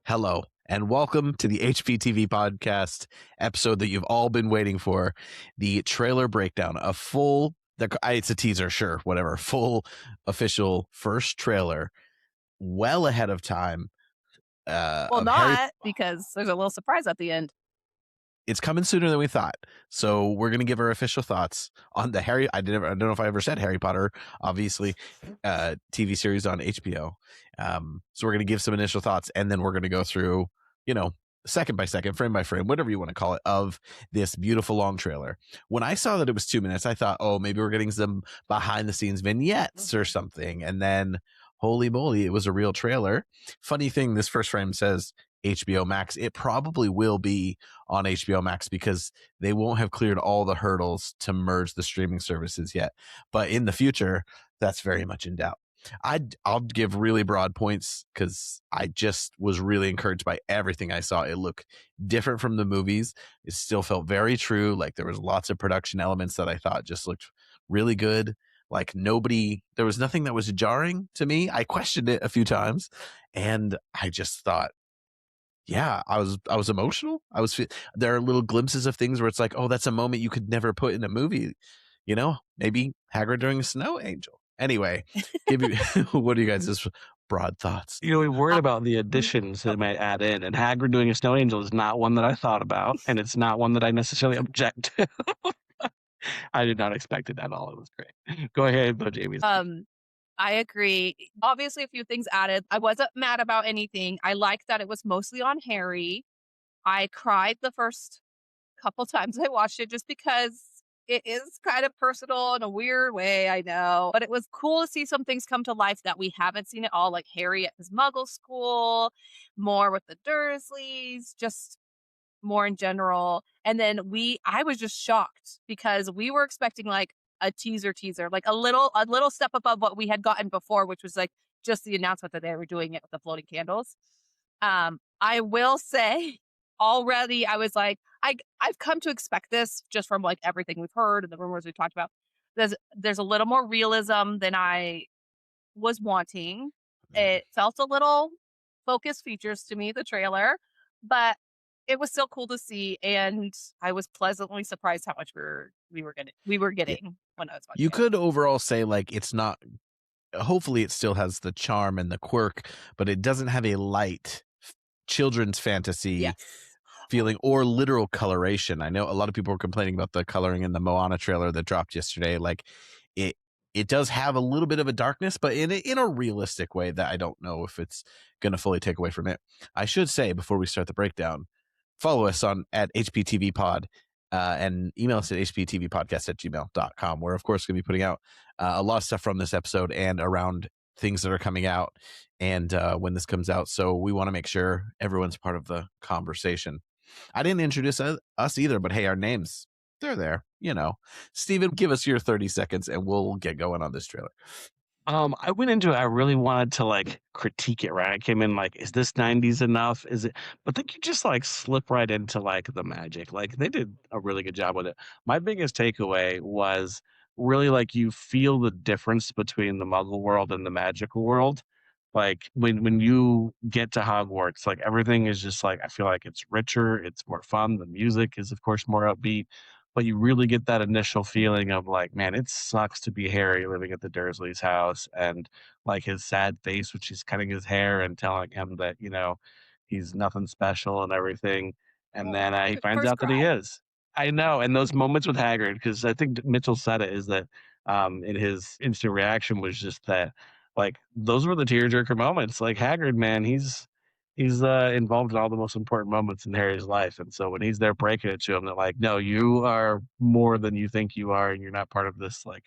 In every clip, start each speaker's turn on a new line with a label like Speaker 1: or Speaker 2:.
Speaker 1: Hello, and welcome to the HPTV Podcast episode that you've all been waiting for, the trailer breakdown, it's a teaser, sure, whatever, full official first trailer, well ahead of time
Speaker 2: Well,
Speaker 1: of Harry.
Speaker 2: not because there's a little surprise at the end.
Speaker 1: It's coming sooner than we thought, so we're going to give our official thoughts on the Harry. I don't know if I ever said Harry Potter, obviously, TV series on HBO. So we're going to give some initial thoughts, and then we're going to go through, second by second, frame by frame, whatever you want to call it, of this beautiful long trailer. When I saw that it was 2 minutes, I thought, oh, maybe we're getting some behind the scenes vignettes or something, and then holy moly, it was a real trailer. Funny thing, this first frame says HBO Max. It probably will be on HBO Max because they won't have cleared all the hurdles to merge the streaming services yet. But in the future, that's very much in doubt. I'll give really broad points because I just was really encouraged by everything I saw. It looked different from the movies. It still felt very true. Like there was lots of production elements that I thought just looked really good. Like there was nothing that was jarring to me. I questioned it a few times and I just thought, yeah, I was emotional. There are little glimpses of things where it's like, oh, that's a moment you could never put in a movie. Maybe Hagrid during a snow angel. Anyway, what are you guys' broad thoughts?
Speaker 3: We worried about the additions that might add in, and Hagrid doing a snow angel is not one that I thought about, and it's not one that I necessarily object to. I did not expect it at all. It was great. Go ahead, though, Jamie.
Speaker 2: I agree. Obviously, a few things added. I wasn't mad about anything. I liked that it was mostly on Harry. I cried the first couple times I watched it just because it is kind of personal in a weird way, I know. But it was cool to see some things come to life that we haven't seen at all, like Harry at his Muggle school, more with the Dursleys, just more in general. And then I was just shocked because we were expecting like a teaser, like a little step above what we had gotten before, which was like just the announcement that they were doing it with the floating candles. I will say already, I was like, I've come to expect this just from like everything we've heard and the rumors we've talked about. There's a little more realism than I was wanting. It felt a little focused features to me, the trailer, but it was still cool to see, and I was pleasantly surprised how much we were getting when I was watching.
Speaker 1: You could overall say like it's not. Hopefully, it still has the charm and the quirk, but it doesn't have a light children's fantasy feeling or literal coloration. I know a lot of people were complaining about the coloring in the Moana trailer that dropped yesterday. Like it does have a little bit of a darkness, but in a realistic way that I don't know if it's going to fully take away from it. I should say before we start the breakdown, follow us at HPTV Pod and email us at hptvpodcast@gmail.com. We're, of course, going to be putting out a lot of stuff from this episode and around things that are coming out and when this comes out. So we want to make sure everyone's part of the conversation. I didn't introduce us either, but hey, our names, they're there. Steven, give us your 30 seconds and we'll get going on this trailer.
Speaker 3: I went into it. I really wanted to like critique it, right? I came in like, is this 90s enough? Is it? But then you just like slip right into like the magic. Like they did a really good job with it. My biggest takeaway was really like you feel the difference between the Muggle world and the magical world. Like when you get to Hogwarts, like everything is just like, I feel like it's richer, it's more fun. The music is of course more upbeat. But you really get that initial feeling of like, man, it sucks to be Harry living at the Dursleys' house, and like his sad face when she's cutting his hair and telling him that, he's nothing special and everything. And then he finds out that he is. I know. And those moments with Hagrid, because I think Mitchell said it, is that in his instant reaction was just that, like, those were the tearjerker moments. Like Hagrid, man, he's involved in all the most important moments in Harry's life. And so when he's there breaking it to him, they're like, no, you are more than you think you are. And you're not part of this like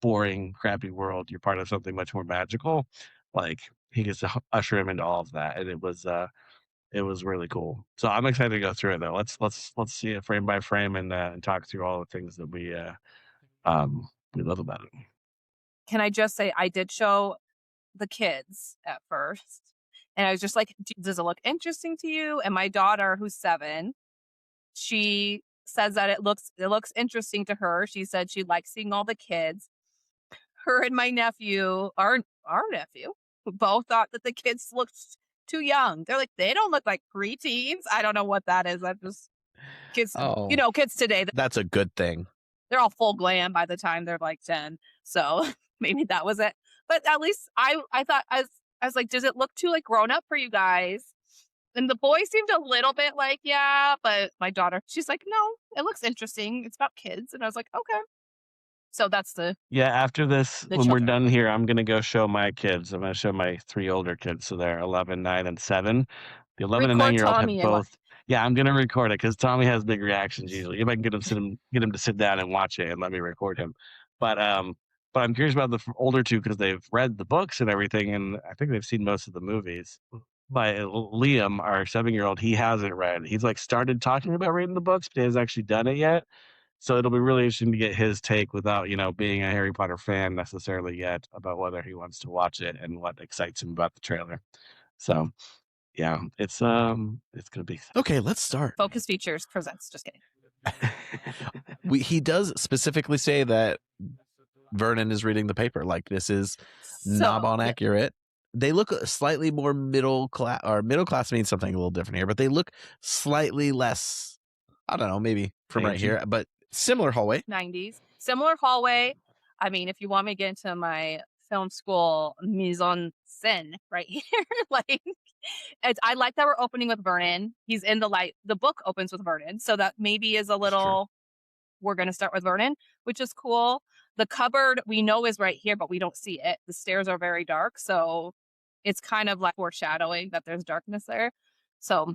Speaker 3: boring, crappy world. You're part of something much more magical. Like he gets to usher him into all of that. And it was really cool. So I'm excited to go through it though. Let's see it frame by frame and talk through all the things that we love about it.
Speaker 2: Can I just say, I did show the kids at first. And I was just like, does it look interesting to you? And my daughter, who's 7, she says that it looks interesting to her. She said she likes seeing all the kids. Her and my nephew, our nephew, both thought that the kids looked too young. They're like, they don't look like preteens. I don't know what that is. I'm just kids,
Speaker 1: Oh,
Speaker 2: kids today,
Speaker 1: that's a good thing.
Speaker 2: they're all full glam by the time they're like 10. So maybe that was it. But at least I thought I was like, does it look too like grown up for you guys? And the boy seemed a little bit like, yeah, but my daughter, she's like, no, it looks interesting. It's about kids. And I was like, okay. So that's the
Speaker 3: After this, when we're
Speaker 2: children.
Speaker 3: done here, I'm going to go show my kids. I'm going to show my 3 older kids. So they're 11, 9, and 7. The 11 and
Speaker 2: Record
Speaker 3: 9-year-old have
Speaker 2: Tommy and
Speaker 3: both. Yeah, I'm going to record it because Tommy has big reactions usually. If I can get him to sit down and watch it and let me record him. But I'm curious about the older two because they've read the books and everything, and I think they've seen most of the movies. But Liam, our 7-year-old, he hasn't read. He's like started talking about reading the books, but he hasn't actually done it yet. So it'll be really interesting to get his take without, being a Harry Potter fan necessarily yet about whether he wants to watch it and what excites him about the trailer. So, yeah, it's going to be
Speaker 1: Okay, let's start.
Speaker 2: Focus Features presents. Just kidding.
Speaker 1: He does specifically say that Vernon is reading the paper. Like, this is knob on accurate. They look slightly more middle class, or middle class means something a little different here, but they look slightly less, I don't know, maybe from right here, but similar hallway.
Speaker 2: 90s. Similar hallway. I mean, if you want me to get into my film school mise en scène right here, like, I like that we're opening with Vernon. He's in the light. The book opens with Vernon. So that maybe is a little, we're going to start with Vernon, which is cool. The cupboard we know is right here, but we don't see it. The stairs are very dark. So it's kind of like foreshadowing that there's darkness there. So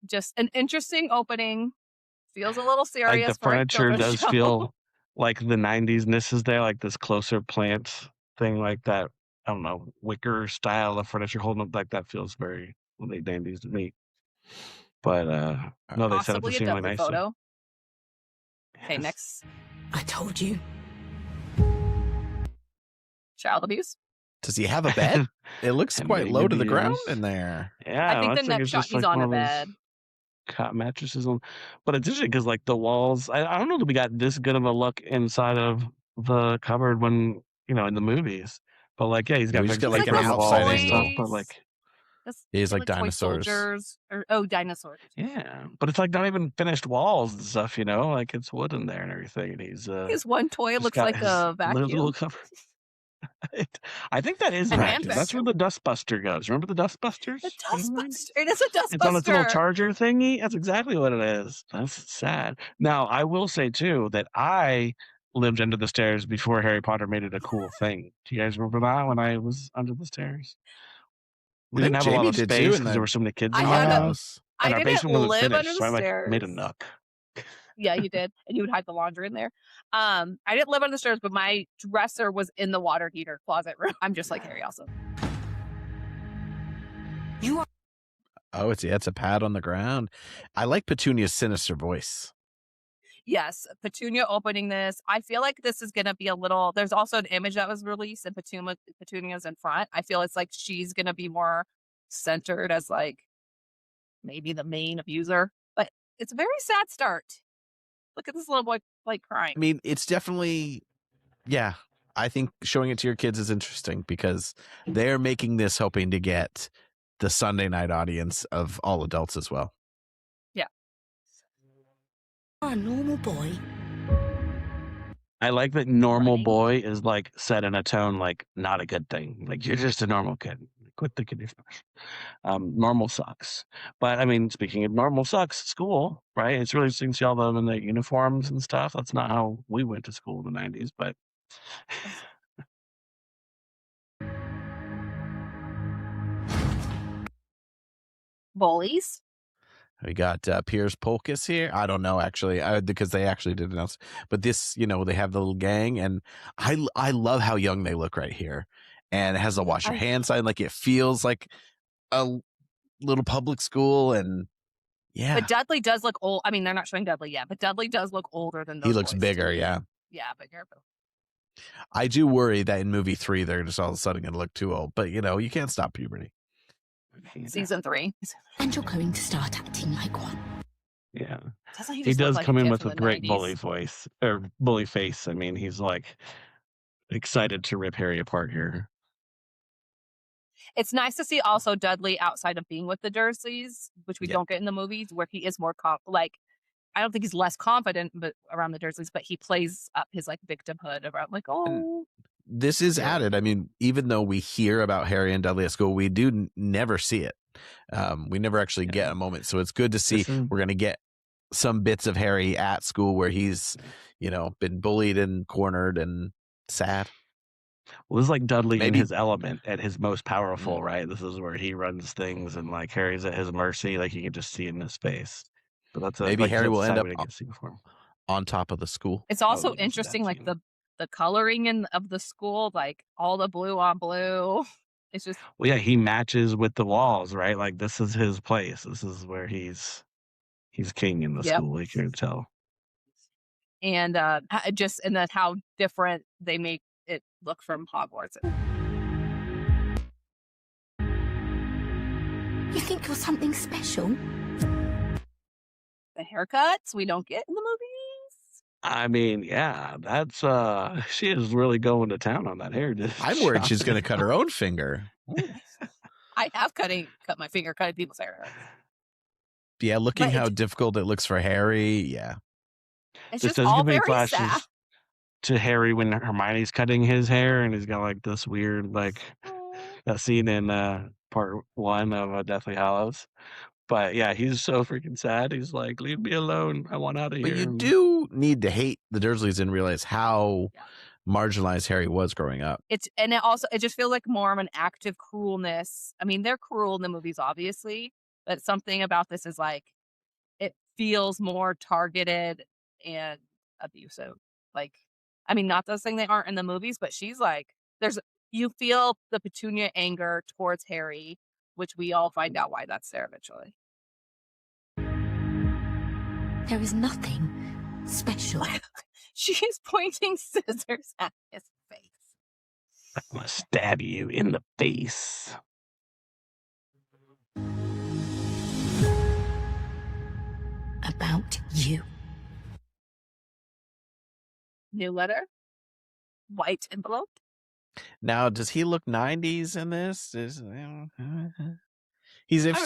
Speaker 2: just an interesting opening. Feels a little serious.
Speaker 3: Like the furniture does feel like the 90s-ness is there, like this closer plant thing, like that, I don't know, wicker style of furniture holding up, like that feels very late 90s to me. But no, they set up the scene really nicely. Photo.
Speaker 2: Okay, next.
Speaker 4: I told you.
Speaker 2: Child abuse.
Speaker 1: Does he have a bed? It looks quite low to the ground in there.
Speaker 3: Yeah,
Speaker 2: I think the next shot he's on a bed.
Speaker 3: Cot mattresses on, but it's interesting because like the walls, I don't know that we got this good of a look inside of the cupboard when in the movies, but like he's got
Speaker 1: like an outside and stuff,
Speaker 3: but like
Speaker 1: he's like dinosaurs
Speaker 2: dinosaurs.
Speaker 3: Yeah, but it's like not even finished walls and stuff, like it's wood in there and everything, and
Speaker 2: his one toy looks like a vacuum.
Speaker 3: Little cupboard. I think that is practice. That's where the Dustbuster goes. Remember the Dustbusters?
Speaker 2: The Dustbuster. It is a Dustbuster.
Speaker 3: It's on its little charger thingy. That's exactly what it is. That's sad. Now, I will say, too, that I lived under the stairs before Harry Potter made it a cool thing. Do you guys remember that when I was under the stairs? We didn't have a lot of space because there were so many kids in our house. And our basement wasn't finished, so I made a nook.
Speaker 2: Yeah, you did. And you would hide the laundry in there. I didn't live on the stairs, but my dresser was in the water heater closet room. I'm just like Harry also.
Speaker 1: It's a pad on the ground. I like Petunia's sinister voice.
Speaker 2: Yes, Petunia opening this. I feel like this is going to be a little, there's also an image that was released and Petunia's in front. I feel it's like she's going to be more centered as like maybe the main abuser, but it's a very sad start. Look at this little boy like crying.
Speaker 1: I mean, it's definitely, I think showing it to your kids is interesting because they're making this hoping to get the Sunday night audience of all adults as well.
Speaker 2: Yeah.
Speaker 4: A normal boy.
Speaker 3: I like that normal boy is like set in a tone like not a good thing. Like you're just a normal kid. Quit thinking you're special. Normal sucks. But I mean, speaking of normal sucks, school, right? It's really interesting to see all them in their uniforms and stuff. That's not how we went to school in the 90s, but
Speaker 2: bullies.
Speaker 1: We got Piers Polkus here. I don't know, actually, because they actually did announce. But this, they have the little gang, and I love how young they look right here. And it has a wash your hands sign. Like, it feels like a little public school, and yeah.
Speaker 2: But Dudley does look old. I mean, they're not showing Dudley yet, but Dudley does look older than those
Speaker 1: He looks
Speaker 2: boys
Speaker 1: bigger,
Speaker 2: too.
Speaker 1: yeah.
Speaker 2: Yeah, bigger.
Speaker 1: I do worry that in movie 3, they're just all of a sudden going to look too old. But, you can't stop puberty.
Speaker 2: Season 3.
Speaker 4: And you're going to start acting like one.
Speaker 3: Yeah.
Speaker 2: He
Speaker 3: does come in with a great
Speaker 2: 90s.
Speaker 3: bully voice, or bully face. I mean, he's like excited to rip Harry apart here.
Speaker 2: It's nice to see also Dudley outside of being with the Dursleys, which we don't get in the movies, where he is more I don't think he's less confident but around the Dursleys, but he plays up his like victimhood around
Speaker 1: And this is added. I mean, even though we hear about Harry and Dudley at school, we do never see it. We never actually get a moment. So it's good to see we're going to get some bits of Harry at school where he's, been bullied and cornered and sad.
Speaker 3: Well, this is like Dudley in his element at his most powerful, right? This is where he runs things and like Harry's at his mercy. Like you can just see it in his face. But that's
Speaker 1: maybe Harry will end up
Speaker 3: on
Speaker 1: top of the school.
Speaker 2: It's also interesting, like the coloring of the school, like all the blue on blue. It's just
Speaker 3: he matches with the walls, right? Like this is his place. This is where he's king in the school. You can tell.
Speaker 2: And and then how different they make it look from Hogwarts.
Speaker 4: You think you're something special?
Speaker 2: The haircuts we don't get in the movies.
Speaker 3: I mean, yeah, that's she is really going to town on that hair.
Speaker 1: I'm worried she's going to cut her own finger.
Speaker 2: I have cut my finger cutting people's hair.
Speaker 1: Yeah, looking how difficult it looks for Harry. Yeah,
Speaker 2: it's just all very sad.
Speaker 3: To Harry when Hermione's cutting his hair, and he's got like this weird that scene in part 1 of Deathly Hallows. But yeah, he's so freaking sad. He's like, leave me alone. I want out of here.
Speaker 1: But you do need to hate the Dursleys and realize how marginalized Harry was growing up.
Speaker 2: It just feels like more of an active cruelness. I mean, they're cruel in the movies, obviously, but something about this is like, it feels more targeted and abusive. Like, I mean, not those things they aren't in the movies, but she's like, you feel the Petunia anger towards Harry, which we all find out why that's there eventually.
Speaker 4: There is nothing special.
Speaker 2: She's pointing scissors at his face.
Speaker 3: I'm gonna stab you in the face.
Speaker 4: About you.
Speaker 2: New letter. White envelope.
Speaker 1: Now, does he look 90s in this?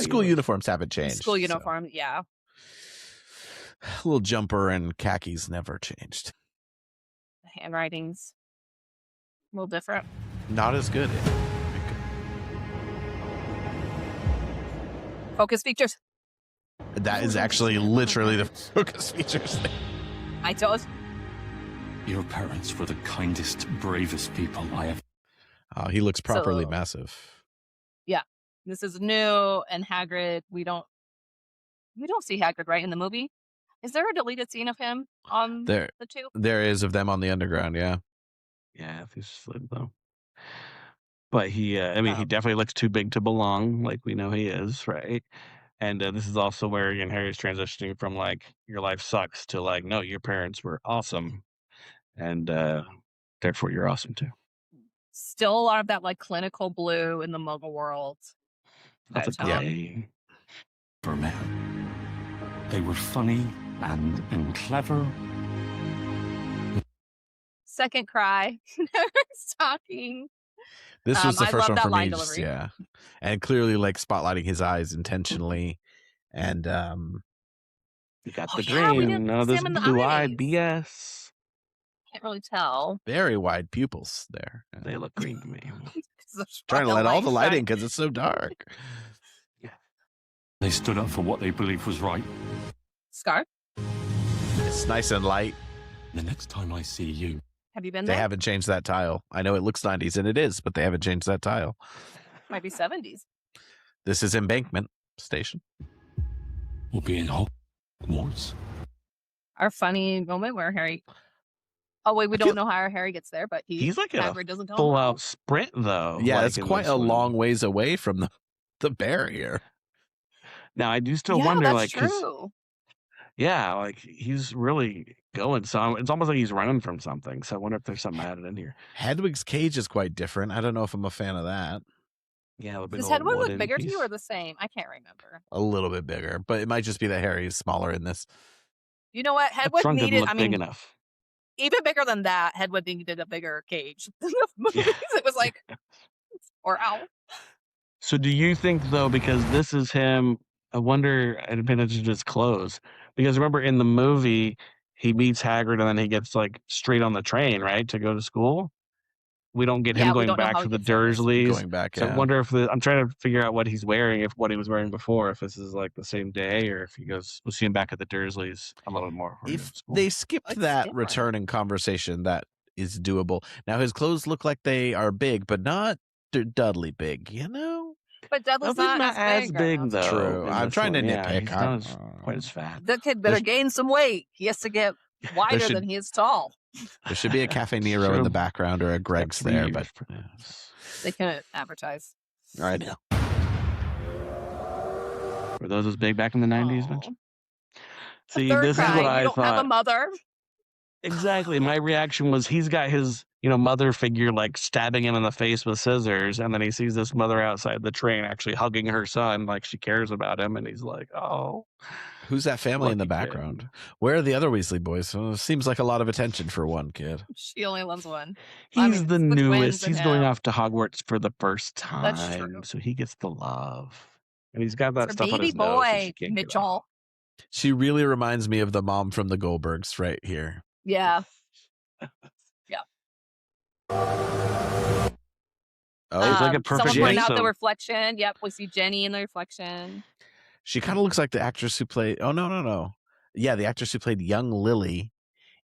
Speaker 1: School uniforms haven't changed.
Speaker 2: School uniform, yeah.
Speaker 1: Little jumper and khakis never changed.
Speaker 2: The handwriting's a little different.
Speaker 1: Not as good.
Speaker 2: Focus features.
Speaker 1: That is actually literally the focus features.
Speaker 2: I told you.
Speaker 5: Your parents were the kindest, bravest people I have.
Speaker 1: Oh, he looks properly massive.
Speaker 2: Yeah. This is new, and Hagrid, we don't see Hagrid, right, in the movie? Is there a deleted scene of him on the two?
Speaker 1: There is of them on the underground, yeah.
Speaker 3: Yeah, if he's slid though. But he definitely looks too big to belong, like we know he is, right? And this is also where Harry's transitioning from like, your life sucks to like, no, your parents were awesome. And therefore you're awesome too.
Speaker 2: Still a lot of that like clinical blue in the Muggle world.
Speaker 3: That's a
Speaker 5: for men. They were funny and clever.
Speaker 2: Second cry. It's talking.
Speaker 1: This was the first one for me.
Speaker 2: Delivery.
Speaker 1: Yeah. And clearly like spotlighting his eyes intentionally. And
Speaker 3: you got the dream. None of this blue-eyed BS.
Speaker 2: Can't really tell.
Speaker 1: Very wide pupils there.
Speaker 3: They look green to me.
Speaker 1: Trying to let all the light in because it's so dark.
Speaker 5: Yeah. They stood up for what they believed was right.
Speaker 2: Scar?
Speaker 1: It's nice and light.
Speaker 5: The next time I see you.
Speaker 2: Have you been there?
Speaker 1: They haven't changed that tile. I know it looks 90s, and it is, but they haven't changed that tile.
Speaker 2: Might be 70s.
Speaker 1: This is Embankment Station.
Speaker 5: We'll be in Hogwarts.
Speaker 2: Our funny moment where Harry... Oh, wait, we don't know how Harry gets there, but
Speaker 3: he's like
Speaker 2: a
Speaker 3: full-out sprint, though.
Speaker 1: Yeah,
Speaker 3: like
Speaker 1: it's quite a long ways away from the barrier.
Speaker 3: Now, I do still wonder,
Speaker 2: that's true.
Speaker 3: Yeah, like, he's really going. So it's almost like he's running from something. So I wonder if there's something added in here.
Speaker 1: Hedwig's cage is quite different. I don't know if I'm a fan of that.
Speaker 3: Yeah,
Speaker 2: does Hedwig look bigger to you or the same? I can't remember.
Speaker 1: A little bit bigger, but it might just be that Harry is smaller in this.
Speaker 2: You know what? Hedwig needed,
Speaker 3: big enough.
Speaker 2: Even bigger than that, Hedwig needed a bigger cage than the movies. It was like, or owl.
Speaker 3: So do you think, though, because this is him, I wonder, I didn't pay attention to his clothes. Because remember in the movie, he meets Hagrid and then he gets like straight on the train, right, to go to school? We don't get him
Speaker 2: Yeah, we
Speaker 3: going
Speaker 2: don't know
Speaker 3: back
Speaker 2: how
Speaker 3: to
Speaker 2: he
Speaker 3: the
Speaker 2: gets there.
Speaker 3: Dursleys.
Speaker 1: Going back,
Speaker 3: So I
Speaker 1: yeah.
Speaker 3: wonder if I'm trying to figure out what he's wearing, if what he was wearing before, if this is like the same day, or if we'll see him back at the Dursleys a little bit more.
Speaker 1: If they skipped
Speaker 2: It's
Speaker 1: that
Speaker 2: different.
Speaker 1: returning conversation, that is doable. Now his clothes look like they are big, but not Dudley big, you know?
Speaker 2: But Dudley's
Speaker 3: Nothing's
Speaker 2: not as big, right now.
Speaker 3: though.
Speaker 1: True.
Speaker 3: in
Speaker 1: I'm
Speaker 3: this
Speaker 1: trying to
Speaker 3: one. Yeah,
Speaker 1: nitpick.
Speaker 3: he's not quite as fat.
Speaker 2: The kid better
Speaker 1: There's-
Speaker 2: gain some weight. He has to get wider
Speaker 1: should-
Speaker 2: than he is tall.
Speaker 1: There should be a Cafe Nero in
Speaker 3: True.
Speaker 1: the background or a Greg's
Speaker 3: Got 3
Speaker 1: there,
Speaker 3: years,
Speaker 1: but
Speaker 3: perhaps.
Speaker 2: They can advertise.
Speaker 1: I know.
Speaker 3: Were those as big back in the 90s,
Speaker 2: Aw.
Speaker 3: Mitch?
Speaker 2: A
Speaker 3: See,
Speaker 2: third
Speaker 3: this is
Speaker 2: crying.
Speaker 3: what
Speaker 2: You
Speaker 3: I
Speaker 2: don't have a
Speaker 3: thought.
Speaker 2: mother.
Speaker 3: Exactly. My reaction was he's got his, mother figure like stabbing him in the face with scissors, and then he sees this mother outside the train actually hugging her son like she cares about him, and he's like, "Oh,
Speaker 1: Who's that family in the
Speaker 3: lucky kid."
Speaker 1: background? Where are the other Weasley boys? Seems like a lot of attention for one kid.
Speaker 2: She only loves one.
Speaker 3: He's
Speaker 2: I mean,
Speaker 3: the
Speaker 2: it's the twins
Speaker 3: newest.
Speaker 2: and
Speaker 3: He's going
Speaker 2: him.
Speaker 3: off to Hogwarts for the first
Speaker 2: That's
Speaker 3: time,
Speaker 2: true.
Speaker 3: so he gets the love, and he's got that
Speaker 2: It's her
Speaker 3: stuff on
Speaker 2: baby
Speaker 3: his nose. So
Speaker 2: boy,
Speaker 3: she can't get
Speaker 2: Mitchell.
Speaker 3: off.
Speaker 1: She really reminds me of the mom from the Goldbergs right here.
Speaker 2: Yeah.
Speaker 1: Oh,
Speaker 3: It's like a perfect
Speaker 2: Someone pointed
Speaker 3: mix
Speaker 2: out the
Speaker 3: of-
Speaker 2: reflection. Yep, we see Jenny in the reflection.
Speaker 1: she kind of looks like the actress who played. Oh, no. Yeah, the actress who played young Lily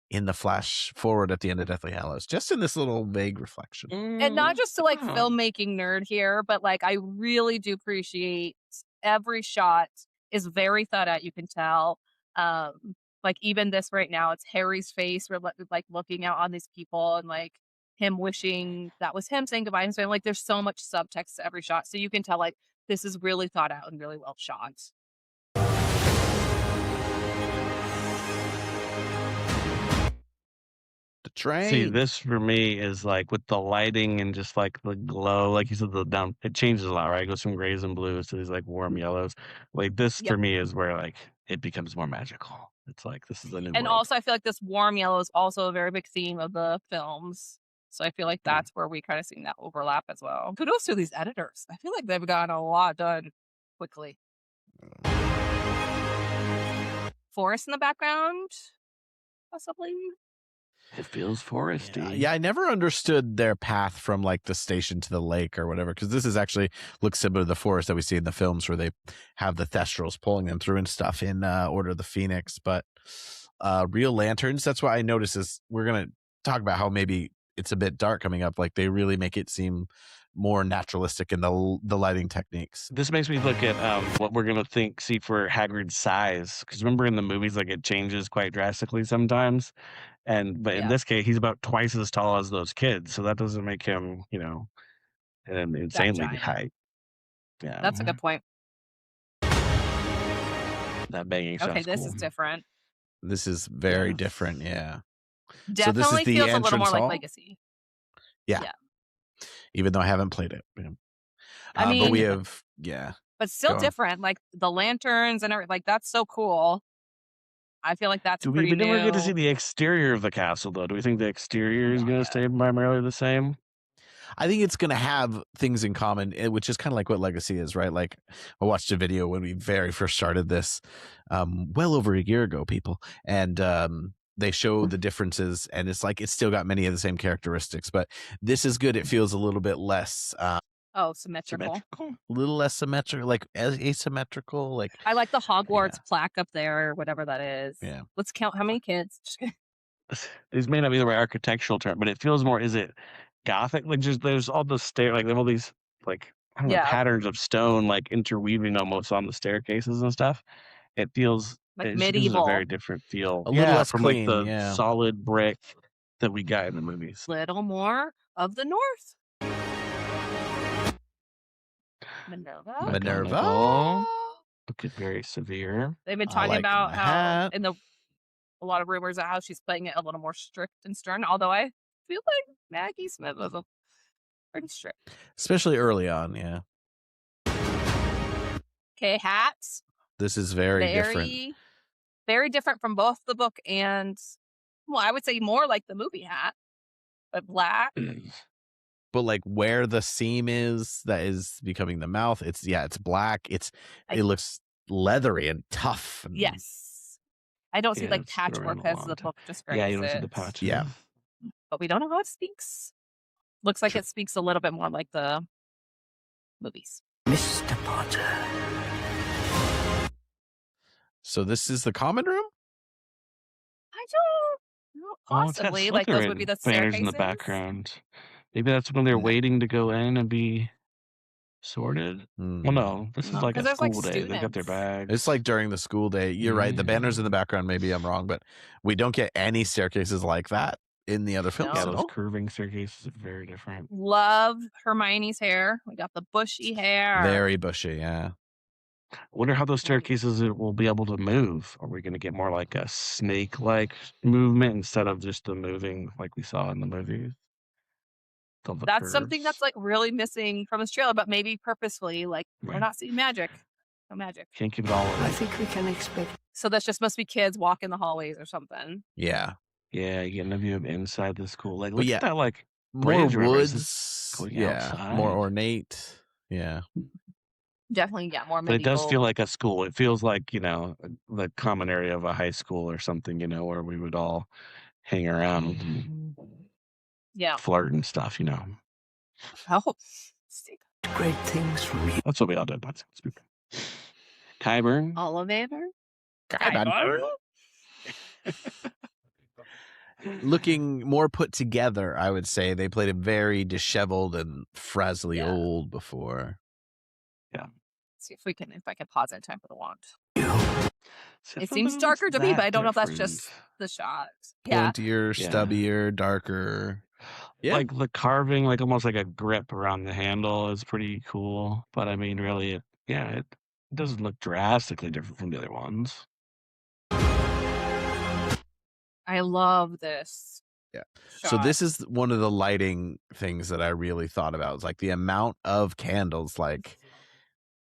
Speaker 1: in the flash forward at the end of Deathly Hallows. Just in this little vague reflection.
Speaker 2: And not just to like
Speaker 3: Huh.
Speaker 2: filmmaking nerd here, but like I really do appreciate every shot is very thought out. You can tell. Like even this right now, it's Harry's face. We're like looking out on these people and like him wishing that was him saying goodbye to his family. Like there's so much subtext to every shot, so you can tell like this is really thought out and really well shot.
Speaker 1: The train.
Speaker 3: See, this for me is like with the lighting and just like the glow, like you said, it changes a lot, right? It goes from grays and blues to these like warm yellows. Like this
Speaker 2: Yep.
Speaker 3: for me is where like it becomes more magical. It's like this is a new
Speaker 2: And
Speaker 3: world.
Speaker 2: also, I feel like this warm yellow is also a very big theme of the films. So I feel like that's where we kind of seen that overlap as well. Kudos to these editors. I feel like they've gotten a lot done quickly. Forest in the background, possibly.
Speaker 3: It feels foresty.
Speaker 1: Yeah, I never understood their path from like the station to the lake or whatever, because this is actually looks similar to the forest that we see in the films where they have the thestrals pulling them through and stuff in Order of the Phoenix. But real lanterns, that's what I noticed is we're going to talk about how maybe it's a bit dark coming up. Like they really make it seem more naturalistic in the lighting techniques.
Speaker 3: This makes me look at what we're gonna see for Hagrid's size, because remember in the movies, like it changes quite drastically sometimes, but in
Speaker 2: Yeah.
Speaker 3: this case, he's about twice as tall as those kids, so that doesn't make him, an insanely
Speaker 2: giant.
Speaker 3: height. Yeah,
Speaker 2: That's a good point.
Speaker 3: that banging stuff.
Speaker 2: Okay, this is different.
Speaker 1: This is very
Speaker 3: Yeah.
Speaker 1: different. Yeah.
Speaker 2: Definitely
Speaker 1: the
Speaker 2: feels a little
Speaker 1: entrance
Speaker 2: more like
Speaker 1: hall?
Speaker 2: Legacy.
Speaker 1: Even though I haven't played it. Yeah.
Speaker 2: I
Speaker 1: but we
Speaker 2: mean-
Speaker 1: have, yeah.
Speaker 2: But still
Speaker 1: Go on.
Speaker 2: different. Like the lanterns and everything. Like that's so cool. I feel like that's
Speaker 3: We
Speaker 2: pretty
Speaker 3: never get to
Speaker 2: new.
Speaker 3: see the exterior of the castle, though. Do we think the exterior is
Speaker 2: Not
Speaker 3: going to
Speaker 2: yet.
Speaker 3: stay primarily the same?
Speaker 1: I think it's going to have things in common, which is kind of like what Legacy is, right? Like I watched a video when we very first started this, well over a year ago, people. And they show the differences, and it's like it's still got many of the same characteristics, but this is good. It feels a little bit less,
Speaker 2: Symmetrical.
Speaker 1: symmetrical, like asymmetrical. Like
Speaker 2: I like the Hogwarts plaque up there, or whatever that is.
Speaker 1: Yeah.
Speaker 2: Let's count how many kids. Just kidding.
Speaker 3: These may not be the right architectural term, but it feels more, is it Gothic? Like just there's all the like they have all these like I don't know,
Speaker 2: Yeah.
Speaker 3: patterns of stone like interweaving almost on the staircases and stuff. It feels
Speaker 2: Like
Speaker 3: it just gives it
Speaker 2: medieval.
Speaker 3: a very different feel.
Speaker 1: A little less
Speaker 3: from
Speaker 1: clean,
Speaker 3: like the
Speaker 1: yeah.
Speaker 3: solid brick that we got in the movies.
Speaker 2: Little more of the North. Minerva.
Speaker 1: Minerva.
Speaker 3: Look at very severe.
Speaker 2: They've been
Speaker 1: I
Speaker 2: talking
Speaker 1: like
Speaker 2: about
Speaker 1: my
Speaker 2: how
Speaker 1: hat.
Speaker 2: in a lot of rumors of how she's playing it a little more strict and stern. Although I feel like Maggie Smith was pretty strict.
Speaker 1: Especially early on. Yeah.
Speaker 2: Okay, hats.
Speaker 1: This is very different.
Speaker 2: Very different from both the book and, well, I would say more like the movie hat, but black.
Speaker 1: but like where the seam is that is becoming the mouth, it's black. It looks leathery and tough. And,
Speaker 2: Yes. I don't see like
Speaker 3: it's been around
Speaker 2: patchwork
Speaker 3: a
Speaker 2: as
Speaker 3: long
Speaker 2: the
Speaker 3: time.
Speaker 2: book describes
Speaker 3: Yeah, you don't see
Speaker 2: it.
Speaker 3: the patches.
Speaker 1: Yeah.
Speaker 2: But we don't know how it speaks. Looks like it speaks a little bit more like the movies.
Speaker 6: Mr. Potter.
Speaker 1: So this is the common room?
Speaker 2: I don't know.
Speaker 3: Oh, it's got
Speaker 2: Possibly. Like those would be the
Speaker 3: Slytherin banners in the
Speaker 2: staircases.
Speaker 3: background. Maybe that's when they're
Speaker 1: No.
Speaker 3: waiting to go in and be sorted. Well, no, this is
Speaker 2: No,
Speaker 3: like
Speaker 2: 'cause
Speaker 3: a
Speaker 2: there's, like,
Speaker 3: school day. They got their
Speaker 2: students.
Speaker 3: bags.
Speaker 1: It's like during the school day. You're right. The banners in the background, maybe I'm wrong, but we don't get any staircases like that in the other films
Speaker 3: Yeah,
Speaker 1: at
Speaker 3: those
Speaker 1: all.
Speaker 3: curving staircases are very different.
Speaker 2: Love Hermione's hair. We got the bushy hair.
Speaker 1: Very bushy, yeah.
Speaker 3: I wonder how those staircases will be able to move. Are we going to get more like a snake-like movement instead of just the moving like we saw in the movies?
Speaker 2: That's something that's like really missing from this trailer, but maybe purposefully. Like we're
Speaker 3: Right.
Speaker 2: not seeing magic. No magic.
Speaker 3: Can't keep it all
Speaker 6: I
Speaker 3: away.
Speaker 6: think we can expect
Speaker 2: So that's just must be kids walking the hallways or something.
Speaker 1: Yeah.
Speaker 3: Yeah, you get a view of inside the school. Like,
Speaker 1: But
Speaker 3: look
Speaker 1: yeah,
Speaker 3: at that, like,
Speaker 1: More
Speaker 3: bridge, remember? It's
Speaker 1: woods.
Speaker 3: going
Speaker 1: Yeah.
Speaker 3: outside.
Speaker 1: More ornate. Yeah.
Speaker 2: Definitely, yeah, more
Speaker 3: But it
Speaker 2: medieval.
Speaker 3: does feel like a school. It feels like, the common area of a high school or something, where we would all hang around and
Speaker 2: Yeah.
Speaker 3: flirt and stuff,
Speaker 2: Oh, stick.
Speaker 6: great things from you.
Speaker 3: That's what we all did. That's spooky. Kyburn.
Speaker 2: Oliver.
Speaker 1: Looking more put together, I would say. They played him very disheveled and frazzly
Speaker 2: Yeah.
Speaker 1: old before.
Speaker 2: See if I can pause in time for the wand.
Speaker 3: See,
Speaker 2: It
Speaker 3: I
Speaker 2: seems
Speaker 3: feel like
Speaker 2: darker
Speaker 3: it's
Speaker 2: to me, but
Speaker 3: that
Speaker 2: I don't know if that's
Speaker 3: different.
Speaker 2: just the shot. Yeah.
Speaker 1: Pointier,
Speaker 3: Yeah.
Speaker 1: stubbier, darker. Yeah.
Speaker 3: Like the carving, like almost like a grip around the handle is pretty cool. But I mean, really, it doesn't look drastically different from the other ones.
Speaker 2: I love this.
Speaker 1: Yeah. So
Speaker 2: shot.
Speaker 1: this is one of the lighting things that I really thought about. It's like the amount of candles, like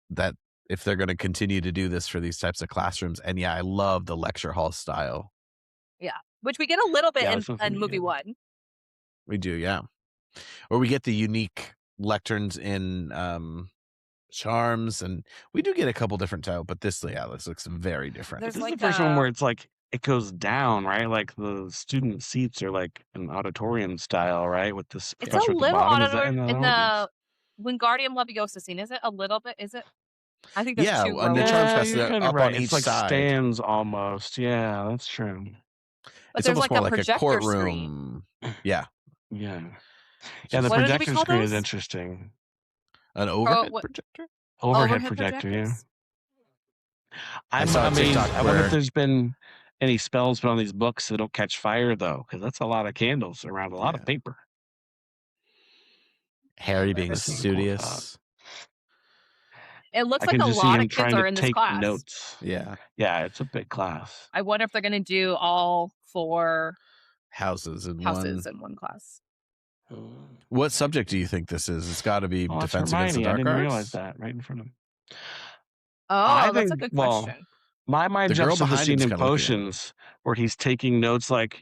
Speaker 1: that. If they're going to continue to do this for these types of classrooms, and yeah, I love the lecture hall style.
Speaker 2: Which we get a little bit
Speaker 3: Yeah, that's something
Speaker 2: in
Speaker 3: we
Speaker 2: movie
Speaker 3: get.
Speaker 2: one.
Speaker 1: We do, yeah. Or we get the unique lecterns in Charms, and we do get a couple different style, but this looks very different.
Speaker 2: There's
Speaker 3: This
Speaker 2: like
Speaker 3: is the first one
Speaker 2: a-
Speaker 3: where it's like it goes down, right? Like the student seats are like an auditorium style, right? With this
Speaker 2: It's
Speaker 3: pressure
Speaker 2: a
Speaker 3: at the
Speaker 2: little
Speaker 3: bottom. Is that
Speaker 2: auditor in
Speaker 3: movies?
Speaker 2: the Wingardium Leviosa scene. Is it a little bit? Is it? I think there's
Speaker 1: Yeah,
Speaker 2: two
Speaker 1: and the
Speaker 2: rows.
Speaker 1: Charms
Speaker 3: Yeah,
Speaker 1: Fest,
Speaker 3: you're
Speaker 1: they're
Speaker 3: kinda
Speaker 1: up
Speaker 3: right.
Speaker 1: on each
Speaker 3: It's like
Speaker 1: side.
Speaker 3: stands almost. Yeah, that's true.
Speaker 2: But
Speaker 1: It's
Speaker 2: there's
Speaker 1: almost
Speaker 2: like
Speaker 1: more
Speaker 2: a
Speaker 1: like a
Speaker 2: projector screen.
Speaker 1: courtroom. Yeah,
Speaker 3: Yeah.
Speaker 1: It's
Speaker 3: Yeah, the
Speaker 1: just
Speaker 2: What did we
Speaker 3: projection
Speaker 2: call
Speaker 3: screen is
Speaker 2: those?
Speaker 3: interesting.
Speaker 1: an overhead
Speaker 2: what-
Speaker 1: projector.
Speaker 3: Overhead projector, yeah.
Speaker 2: projectors?
Speaker 1: I
Speaker 3: I'm
Speaker 1: saw a
Speaker 3: amazed.
Speaker 1: TikTok
Speaker 3: I wonder
Speaker 1: where-
Speaker 3: if there's been any spells put on these books that don't catch fire, though, because that's a lot of candles around a lot of
Speaker 1: Yeah.
Speaker 3: paper.
Speaker 1: Harry being
Speaker 3: That's cool.
Speaker 1: studious.
Speaker 2: It looks
Speaker 3: I
Speaker 2: like
Speaker 3: can
Speaker 2: a
Speaker 3: just see
Speaker 2: lot
Speaker 3: him
Speaker 2: of kids
Speaker 3: trying
Speaker 2: are
Speaker 3: to
Speaker 2: in this
Speaker 3: take
Speaker 2: class.
Speaker 3: notes.
Speaker 1: Yeah,
Speaker 3: Yeah, it's a big class.
Speaker 2: I wonder if they're going to do all 4
Speaker 1: houses in
Speaker 2: houses
Speaker 1: one.
Speaker 2: in one class.
Speaker 1: What subject do you think this is? It's got to be
Speaker 3: Oh, it's
Speaker 1: Defense Against the
Speaker 3: Hermione. I
Speaker 1: Dark
Speaker 3: didn't
Speaker 1: Arts.
Speaker 3: realize that right in front of him.
Speaker 2: Oh, that's a
Speaker 3: think-
Speaker 2: good
Speaker 3: well,
Speaker 2: question.
Speaker 3: My mind
Speaker 1: The girl
Speaker 3: jumps to the
Speaker 1: behind
Speaker 3: scene
Speaker 1: him's
Speaker 3: in
Speaker 1: kinda looking at
Speaker 3: Potions where he's taking notes, like,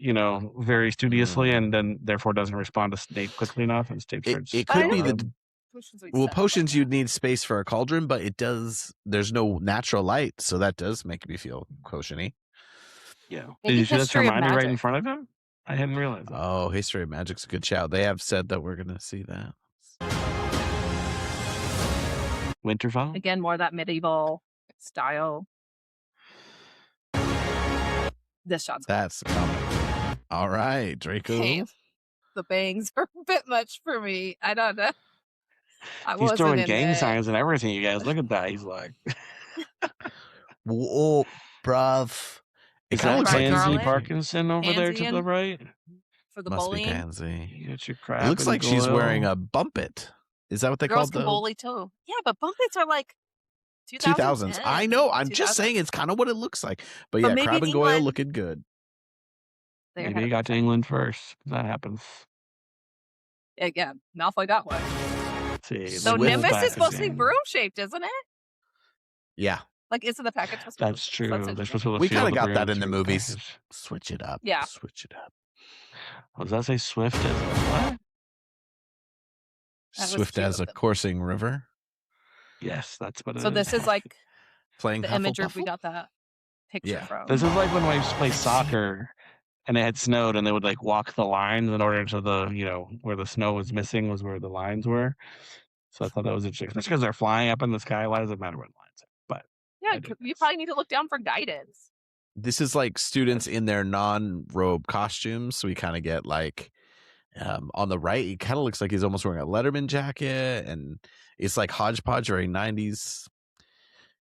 Speaker 3: very studiously, and then therefore doesn't respond to Snape quickly enough, and Snape starts.
Speaker 1: It
Speaker 2: I
Speaker 1: could
Speaker 2: don't
Speaker 1: be
Speaker 2: know.
Speaker 1: the
Speaker 2: Potions we
Speaker 1: well
Speaker 2: said.
Speaker 1: potions. You'd need space for a cauldron, but it does. There's no natural light, so that does make me feel quotiony.
Speaker 3: Yeah. Did
Speaker 2: Maybe
Speaker 3: you see that's
Speaker 2: History of
Speaker 3: Hermione right in
Speaker 2: Magic.
Speaker 3: front of him? I hadn't realized that.
Speaker 1: Oh, History of Magic's a good shout. They have said that we're gonna see that.
Speaker 3: Winterfell?
Speaker 2: Again, more of that medieval style. This shot's
Speaker 1: That's coming. All right, Draco.
Speaker 2: Okay. The bangs are a bit much for me. I don't know. I
Speaker 3: He's
Speaker 2: wasn't
Speaker 3: throwing
Speaker 2: in
Speaker 3: gang
Speaker 2: it.
Speaker 3: signs and everything, you guys. Look at that. He's like,
Speaker 1: Whoa, bruv. It
Speaker 3: is
Speaker 1: kind of
Speaker 3: that
Speaker 1: looks like
Speaker 2: Pansy
Speaker 3: Pansy
Speaker 1: he's-
Speaker 3: Parkinson over there to the
Speaker 2: Pansian?
Speaker 3: right?
Speaker 2: For the
Speaker 1: Must
Speaker 2: bullying.
Speaker 1: be Pansy.
Speaker 3: You got your crap.
Speaker 1: It looks
Speaker 3: and
Speaker 1: like she's
Speaker 3: Goyle.
Speaker 1: wearing a bumpet. Is that what they
Speaker 2: Girls
Speaker 1: called
Speaker 2: can
Speaker 1: the
Speaker 2: bully too. Yeah, but bumpets are like
Speaker 1: 2000s? I know. I'm just
Speaker 2: 2000s.
Speaker 1: saying it's kind of what it looks like. But
Speaker 2: But
Speaker 1: yeah,
Speaker 2: maybe
Speaker 1: Crab
Speaker 2: in
Speaker 1: and Goyle
Speaker 2: England-
Speaker 1: looking good.
Speaker 2: They're
Speaker 3: Maybe
Speaker 2: ahead
Speaker 3: he
Speaker 2: of
Speaker 3: got to
Speaker 2: the
Speaker 3: England first. That happens.
Speaker 2: time. Yeah, Malfoy got one.
Speaker 3: See,
Speaker 2: So
Speaker 1: Swift
Speaker 2: Nimbus
Speaker 1: back
Speaker 2: is supposed to be
Speaker 3: again.
Speaker 2: broom shaped, isn't it?
Speaker 1: Yeah,
Speaker 2: Like, isn't the package supposed to be?
Speaker 3: That's true. They're
Speaker 2: interesting.
Speaker 3: supposed to be able to
Speaker 1: We
Speaker 3: feel
Speaker 1: kinda
Speaker 3: the
Speaker 1: got
Speaker 3: broom
Speaker 1: that in the
Speaker 3: through
Speaker 1: movies.
Speaker 3: package.
Speaker 1: switch it up.
Speaker 2: Yeah.
Speaker 1: Switch it up.
Speaker 3: What does that say? Swift is what?
Speaker 2: That was
Speaker 1: Swift
Speaker 2: cute
Speaker 1: as
Speaker 2: of
Speaker 1: a
Speaker 2: them.
Speaker 1: coursing river.
Speaker 3: Yes, that's what it
Speaker 2: So
Speaker 3: is.
Speaker 2: this is like
Speaker 1: Playing
Speaker 2: the imagery we
Speaker 1: Hufflepuffle?
Speaker 2: got that picture
Speaker 1: Yeah.
Speaker 2: from.
Speaker 3: This is like when we used to play soccer and it had snowed and they would like walk the lines in order to the, where the snow was missing was where the lines were. So I thought that was interesting. Especially because they're flying up in the sky. Why does it matter what lines are? But
Speaker 2: Yeah,
Speaker 3: I dig
Speaker 2: you
Speaker 3: this.
Speaker 2: probably need to look down for guidance.
Speaker 1: This is like students in their non-robe costumes. So we kind of get like on the right, he kind of looks like he's almost wearing a Letterman jacket, and it's like hodgepodge, very 90s.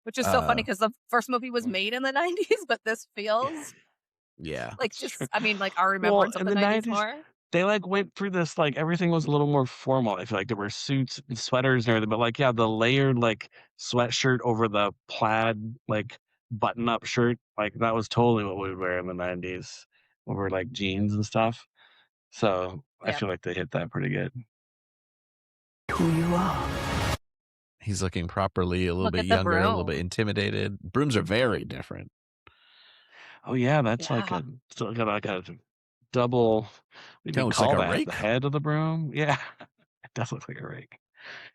Speaker 2: Which is so funny because the first movie was made in the 90s, but this feels
Speaker 1: Yeah.
Speaker 2: like
Speaker 3: It's
Speaker 2: just,
Speaker 3: true.
Speaker 2: I mean, like our remembrance
Speaker 3: in
Speaker 2: of the
Speaker 3: the
Speaker 2: 90s
Speaker 3: 90s,
Speaker 2: more.
Speaker 3: they like went through this, like everything was a little more formal. I feel like there were suits and sweaters and everything, but like, yeah, the layered like sweatshirt over the plaid, like button up shirt, like that was totally what we would wear in the 90s over like jeans and stuff. So I
Speaker 2: Yeah.
Speaker 3: feel like they hit that pretty good.
Speaker 6: Who you are.
Speaker 1: He's looking properly a little
Speaker 2: Look
Speaker 1: bit
Speaker 2: at the
Speaker 1: younger, a little bit
Speaker 2: broom.
Speaker 1: intimidated. Brooms are very different.
Speaker 3: Oh yeah, that's like
Speaker 2: Yeah.
Speaker 3: still got like a double. What do
Speaker 1: Kinda
Speaker 3: you
Speaker 1: looks
Speaker 3: call
Speaker 1: like a
Speaker 3: that?
Speaker 1: rake.
Speaker 3: The head of the broom. Yeah, it does look like a rake.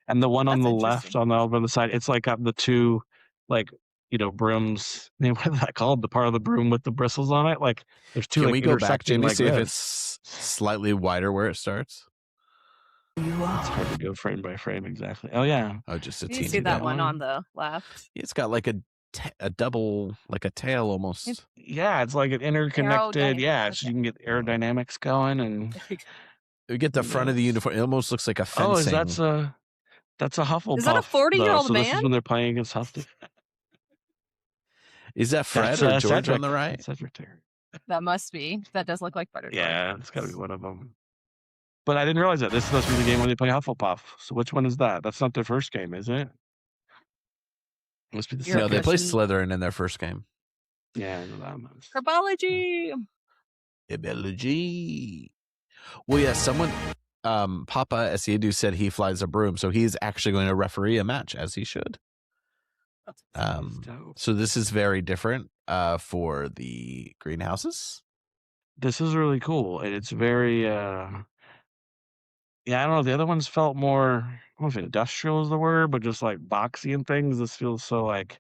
Speaker 3: And the one on
Speaker 2: That's
Speaker 3: the left,
Speaker 2: interesting.
Speaker 3: on the other side, it's like got the two, like brooms. What is that called? The part of the broom with the bristles on it. Like there's two.
Speaker 1: Can
Speaker 3: like,
Speaker 1: we go back,
Speaker 3: intersecting
Speaker 1: Jimmy,
Speaker 3: like
Speaker 1: see if
Speaker 3: this.
Speaker 1: it's slightly wider where it starts?
Speaker 6: Who you
Speaker 3: It's
Speaker 6: are.
Speaker 3: hard to go frame by frame exactly. Oh yeah,
Speaker 1: Oh, just a
Speaker 2: You
Speaker 1: teeny
Speaker 2: see
Speaker 1: bit.
Speaker 2: that
Speaker 3: bit.
Speaker 2: one on the left.
Speaker 1: It's got like a double, like a tail almost.
Speaker 3: yeah. It's like an interconnected. Yeah, so
Speaker 2: Okay.
Speaker 3: you can get aerodynamics going and.
Speaker 1: We get the
Speaker 3: Who
Speaker 1: front of the
Speaker 3: knows?
Speaker 1: uniform. It almost looks like a fencing.
Speaker 3: Oh, that's a Hufflepuff.
Speaker 2: Is that a 40-year-old
Speaker 3: So this is
Speaker 2: man?
Speaker 3: when they're playing against Hufflepuff.
Speaker 1: Is that Fred
Speaker 3: That's
Speaker 1: or George
Speaker 3: Cedric.
Speaker 1: on the right?
Speaker 3: That's Cedric Terry.
Speaker 2: That must be. That does look like Buttergeorge.
Speaker 3: Yeah, it's got to be one of them. But I didn't realize that. This is supposed to be the game where they play Hufflepuff. So which one is that? That's not their first game, is it? It must be the
Speaker 2: You're a
Speaker 1: No,
Speaker 3: second.
Speaker 1: they play
Speaker 2: Christian-
Speaker 1: Slytherin in their first game.
Speaker 3: Yeah, I know that much.
Speaker 2: Herbology.
Speaker 1: Ability. Well, yeah, someone, Papa Esiedu said he flies a broom, so he's actually going to referee a match, as he should.
Speaker 3: That's dope.
Speaker 1: So this is very different for the greenhouses.
Speaker 3: This is really cool. And it's very yeah, I don't know. The other ones felt more, I don't know if industrial is the word, but just like boxy and things. This feels so like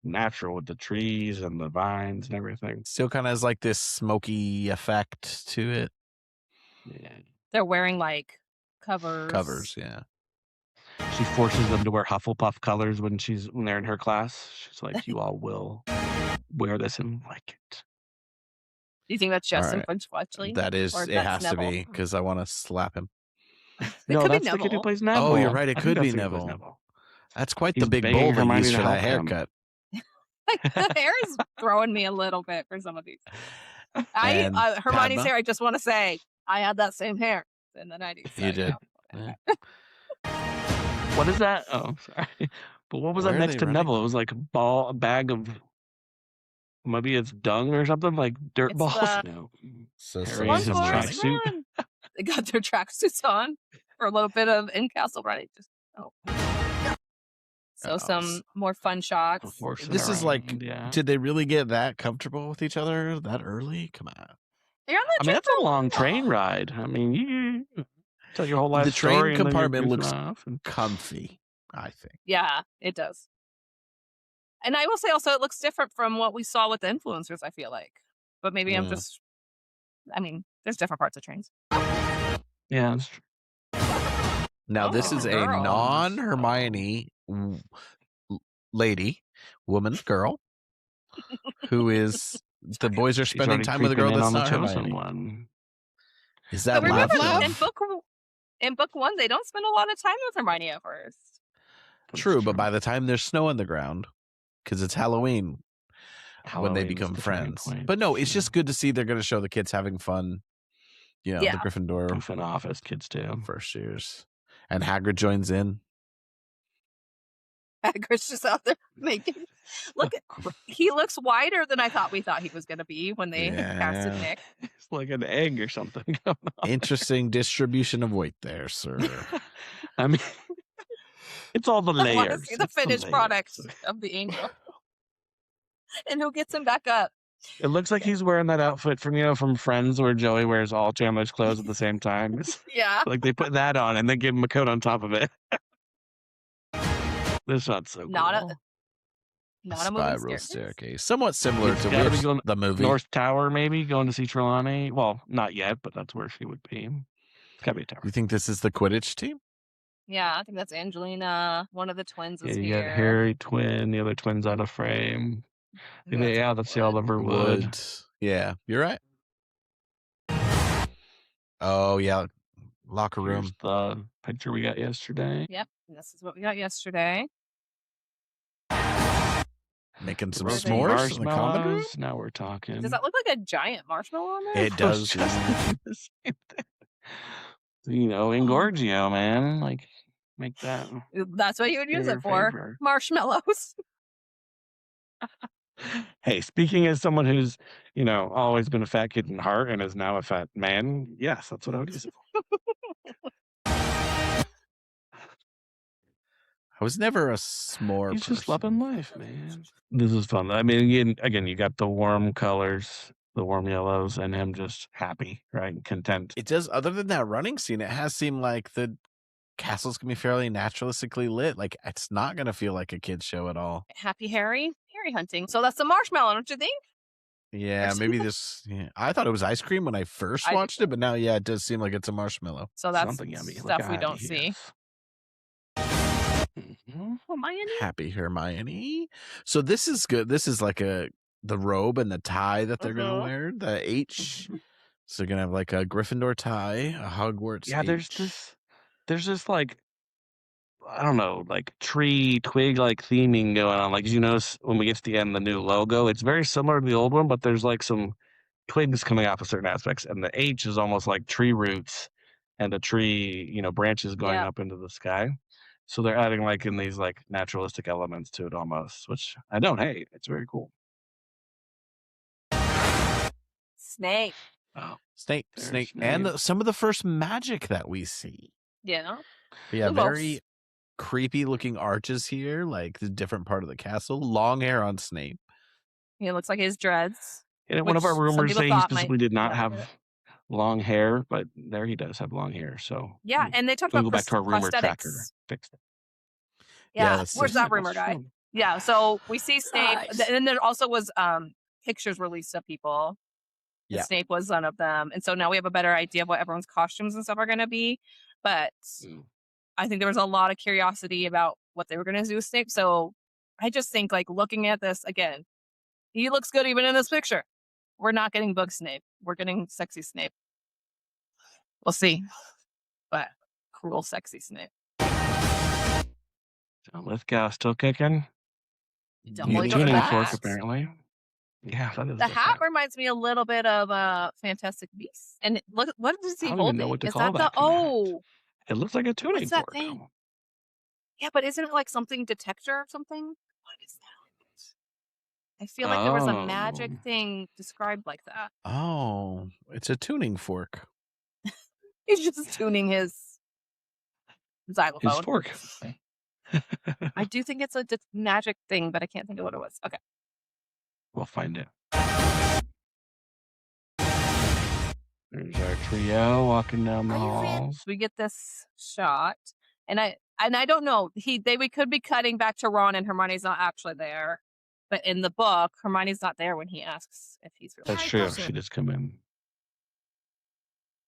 Speaker 3: natural with the trees and the vines and everything.
Speaker 1: Still kind of has like this smoky effect to it.
Speaker 3: Yeah.
Speaker 2: They're wearing like covers.
Speaker 1: Yeah.
Speaker 3: She forces them to wear Hufflepuff colors when they're in her class. She's like, "You all will wear this and like it."
Speaker 2: Do you think that's Justin
Speaker 1: right.
Speaker 2: Finch Fletchley?
Speaker 1: That is,
Speaker 2: Or
Speaker 1: it
Speaker 2: that's
Speaker 1: has to
Speaker 2: Neville?
Speaker 1: be, because I want to slap him.
Speaker 2: It
Speaker 3: No,
Speaker 2: could be
Speaker 3: that's the kid who
Speaker 2: Neville.
Speaker 3: plays Neville.
Speaker 1: Oh, you're right. It
Speaker 3: I
Speaker 1: could
Speaker 3: think
Speaker 1: be
Speaker 3: that's the kid who plays
Speaker 1: Neville. That's quite
Speaker 3: He's
Speaker 1: the big
Speaker 3: begging
Speaker 1: bowl they
Speaker 3: Hermione
Speaker 1: used
Speaker 3: to
Speaker 1: for that
Speaker 3: help him.
Speaker 1: haircut.
Speaker 2: The hair is throwing me a little bit for some of these.
Speaker 1: And
Speaker 2: Hermione's
Speaker 1: Padma?
Speaker 2: hair, I just want to say, I had that same hair in the 90s.
Speaker 1: You did.
Speaker 2: know.
Speaker 3: What is that? Oh, sorry. But what was
Speaker 1: Where
Speaker 3: that
Speaker 1: are
Speaker 3: next
Speaker 1: they
Speaker 3: to
Speaker 1: running?
Speaker 3: Neville? It was like a bag of, maybe it's dung or something, like dirt
Speaker 2: It's
Speaker 3: balls.
Speaker 2: the-
Speaker 3: No.
Speaker 1: So
Speaker 3: Harry
Speaker 2: Run,
Speaker 3: is his
Speaker 2: Forrest,
Speaker 3: tracksuit.
Speaker 2: run. They got their tracksuits on for a little bit of in castle running. So some more fun shots.
Speaker 3: Horse
Speaker 1: This is like,
Speaker 3: yeah.
Speaker 1: did they really get that comfortable with each other that early? Come on.
Speaker 2: They're on
Speaker 3: I
Speaker 2: the
Speaker 3: mean, that's
Speaker 2: train
Speaker 3: a
Speaker 2: for
Speaker 3: long
Speaker 2: while.
Speaker 3: train ride. I mean, you tell your whole life
Speaker 1: The train
Speaker 3: story and then you're
Speaker 1: compartment
Speaker 3: goofing
Speaker 1: looks
Speaker 3: off and-
Speaker 1: Comfy, I think.
Speaker 2: Yeah, it does. And I will say also, it looks different from what we saw with the influencers, I feel like. But maybe I'm
Speaker 1: Yeah.
Speaker 2: just, I mean, there's different parts of trains.
Speaker 3: Yeah, that's true.
Speaker 1: Now, this
Speaker 2: Oh,
Speaker 1: is a
Speaker 2: girl.
Speaker 1: non-Hermione lady, woman, girl, who is, the boys are
Speaker 3: She's
Speaker 1: spending
Speaker 3: already
Speaker 1: time with a girl
Speaker 3: creeping in
Speaker 1: that's
Speaker 3: on
Speaker 1: not
Speaker 3: the chosen
Speaker 1: Hermione.
Speaker 3: one.
Speaker 1: Is
Speaker 2: But
Speaker 1: that love
Speaker 2: remember,
Speaker 1: love?
Speaker 2: in book one, they don't spend a lot of time with Hermione at first.
Speaker 3: That's
Speaker 1: True, but by the time there's snow on the ground, because it's Halloween when they
Speaker 3: Halloween's
Speaker 1: become
Speaker 3: the turning
Speaker 1: friends.
Speaker 3: point.
Speaker 1: But no, it's just good to see they're going to show the kids having fun. You know,
Speaker 2: Yeah.
Speaker 1: the Gryffindor
Speaker 3: goofing off as kids do.
Speaker 1: first years. And Hagrid joins in.
Speaker 2: Hagrid's just out there making. Look, he looks wider than I thought he was going to be when they casted
Speaker 1: Yeah.
Speaker 2: Nick.
Speaker 3: It's like an egg or something going on.
Speaker 1: Interesting distribution of weight there, sir.
Speaker 3: I mean, it's all the
Speaker 2: I want to
Speaker 3: layers.
Speaker 2: see the
Speaker 3: It's
Speaker 2: finished
Speaker 3: layers.
Speaker 2: product of the angel. And who gets him back up?
Speaker 3: It looks like he's wearing that outfit from Friends where Joey wears all Chandler's clothes at the same time.
Speaker 2: Yeah.
Speaker 3: Like they put that on and then give him a coat on top of it. This shot's so
Speaker 2: Not
Speaker 3: cool.
Speaker 2: Not a moving
Speaker 1: Spiral
Speaker 2: staircase.
Speaker 1: staircase. Somewhat similar
Speaker 3: It's
Speaker 1: to
Speaker 3: gotta be
Speaker 1: which,
Speaker 3: going
Speaker 1: the movie.
Speaker 3: North Tower, maybe going to see Trelawney. Well, not yet, but that's where she would be. It's gotta be a tower.
Speaker 1: You think this is the Quidditch team?
Speaker 2: Yeah, I think that's Angelina. One of the twins
Speaker 3: Yeah,
Speaker 2: is
Speaker 3: you
Speaker 2: here.
Speaker 3: got Harry twin, the other twin's out of frame. That's the Oliver Wood.
Speaker 1: Yeah, you're right. Oh, yeah. Locker room.
Speaker 3: Here's the picture we got yesterday.
Speaker 2: Yep, and this is what we got yesterday.
Speaker 1: Making some
Speaker 2: Roasting
Speaker 1: s'mores in the common room?
Speaker 3: Marshmallows. Now we're talking.
Speaker 2: Does that look like a giant marshmallow on there?
Speaker 1: It does.
Speaker 3: Just thinking the same thing. Engorgio, man. Like, make that.
Speaker 2: That's what you would use
Speaker 3: your
Speaker 2: it for.
Speaker 3: favorite.
Speaker 2: Marshmallows.
Speaker 3: Hey, speaking as someone who's, always been a fat kid in heart and is now a fat man, yes, that's what I would use it for.
Speaker 1: I was never a s'more
Speaker 3: He's
Speaker 1: person.
Speaker 3: just loving life, man. This is fun. I mean, again, you got the warm colors, the warm yellows, and him just happy, right? Content.
Speaker 1: It does, other than that running scene, it has seemed like the castle's going to be fairly naturalistically lit. Like, it's not going to feel like a kid's show at all.
Speaker 2: Happy Harry hunting. So that's the marshmallow, don't you think?
Speaker 1: Yeah, maybe this. Yeah. I thought it was ice cream when I first watched it, but now, yeah, it does seem like it's a marshmallow.
Speaker 2: So that's
Speaker 3: Something yummy.
Speaker 2: stuff
Speaker 3: Look
Speaker 2: we
Speaker 3: at
Speaker 2: don't
Speaker 3: it,
Speaker 2: see.
Speaker 3: yes. Mhm.
Speaker 2: Hermione?
Speaker 1: Happy Hermione. So this is good. This is like the robe and the tie that they're going to wear. The H. So they're going to have like a Gryffindor tie, a Hogwarts
Speaker 3: Yeah,
Speaker 1: H.
Speaker 3: there's this like, I don't know, like tree twig like theming going on. Like, as you notice when we get to the end, the new logo, it's very similar to the old one, but there's like some twigs coming off of certain aspects, and the H is almost like tree roots and the tree, branches going up into the sky. So they're adding like in these like naturalistic elements to it almost, which I don't hate. It's very cool.
Speaker 2: Snape.
Speaker 3: Oh,
Speaker 1: Snape. And some of the first magic that we see.
Speaker 2: Yeah.
Speaker 1: But yeah,
Speaker 2: The
Speaker 1: very
Speaker 2: most.
Speaker 1: creepy looking arches here, like the different part of the castle. Long hair on Snape.
Speaker 2: He looks like his dreads.
Speaker 3: and one of our
Speaker 2: Which some
Speaker 3: rumors
Speaker 2: people
Speaker 3: say he
Speaker 2: thought might
Speaker 3: specifically did not
Speaker 2: be
Speaker 3: have
Speaker 2: accurate.
Speaker 3: long hair, but there he does have long hair. So
Speaker 2: Yeah, and they talked
Speaker 3: we'll
Speaker 2: about
Speaker 3: go back to our rumor tracker.
Speaker 2: prosthetics.
Speaker 3: Fixed it.
Speaker 2: Yeah,
Speaker 1: that's
Speaker 2: where's
Speaker 1: true.
Speaker 2: that rumor guy? Yeah, so we see Snape,
Speaker 6: Nice.
Speaker 2: and then there also was pictures released of people. And
Speaker 1: Yeah.
Speaker 2: Snape was one of them, and so now we have a better idea of what everyone's costumes and stuff are going to be. But I think there was a lot of curiosity about what they were going to do with Snape. So I just think, like, looking at this again, he looks good even in this picture. We're not getting book Snape. We're getting sexy Snape. We'll see, but cruel, sexy Snape.
Speaker 3: So Lithgow still kicking.
Speaker 2: Definitely
Speaker 1: He's
Speaker 2: got the
Speaker 3: tuning
Speaker 1: back.
Speaker 3: fork
Speaker 2: hat.
Speaker 3: apparently. Yeah, that is
Speaker 2: The
Speaker 3: the
Speaker 2: hat reminds me a little bit of Fantastic Beasts. And look, what is he
Speaker 3: I don't even
Speaker 2: holding?
Speaker 3: know what to
Speaker 2: Is
Speaker 3: call
Speaker 2: that
Speaker 3: that
Speaker 2: the
Speaker 3: kind of hat. It looks like a tuning
Speaker 2: What's that
Speaker 3: fork.
Speaker 2: thing? Yeah, but isn't it like something detector or something? What is that? I feel like there was a magic
Speaker 3: Oh.
Speaker 2: thing described like that.
Speaker 1: Oh, it's a tuning fork.
Speaker 2: He's just tuning his
Speaker 3: His
Speaker 2: xylophone.
Speaker 3: fork.
Speaker 2: I do think it's a magic thing, but I can't think of what it was. Okay.
Speaker 3: We'll find it. There's our trio walking down the halls.
Speaker 2: We get this shot, and I don't know. We could be cutting back to Ron, and Hermione's not actually there. But in the book, Hermione's not there when he asks if he's really.
Speaker 3: That's true. She just come in.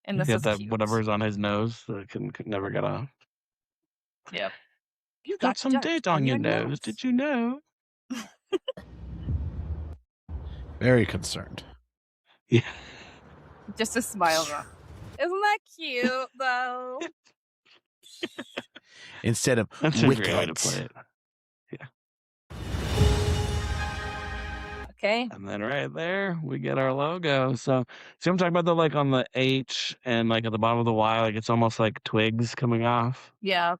Speaker 2: And this
Speaker 3: Yeah,
Speaker 2: is
Speaker 3: that
Speaker 2: cute.
Speaker 3: whatever's on his nose that could never get off.
Speaker 2: Yep.
Speaker 3: You got some dirt on your nose. Did you know?
Speaker 1: Very concerned.
Speaker 3: Yeah.
Speaker 2: Just a smile. Isn't that cute though?
Speaker 1: Instead of
Speaker 3: That's a great way to
Speaker 1: wicked.
Speaker 3: put it.
Speaker 2: Okay.
Speaker 3: And then right there, we get our logo. So, see, I'm talking about like on the H and like at the bottom of the Y, like it's almost like twigs coming off.
Speaker 2: Yeah.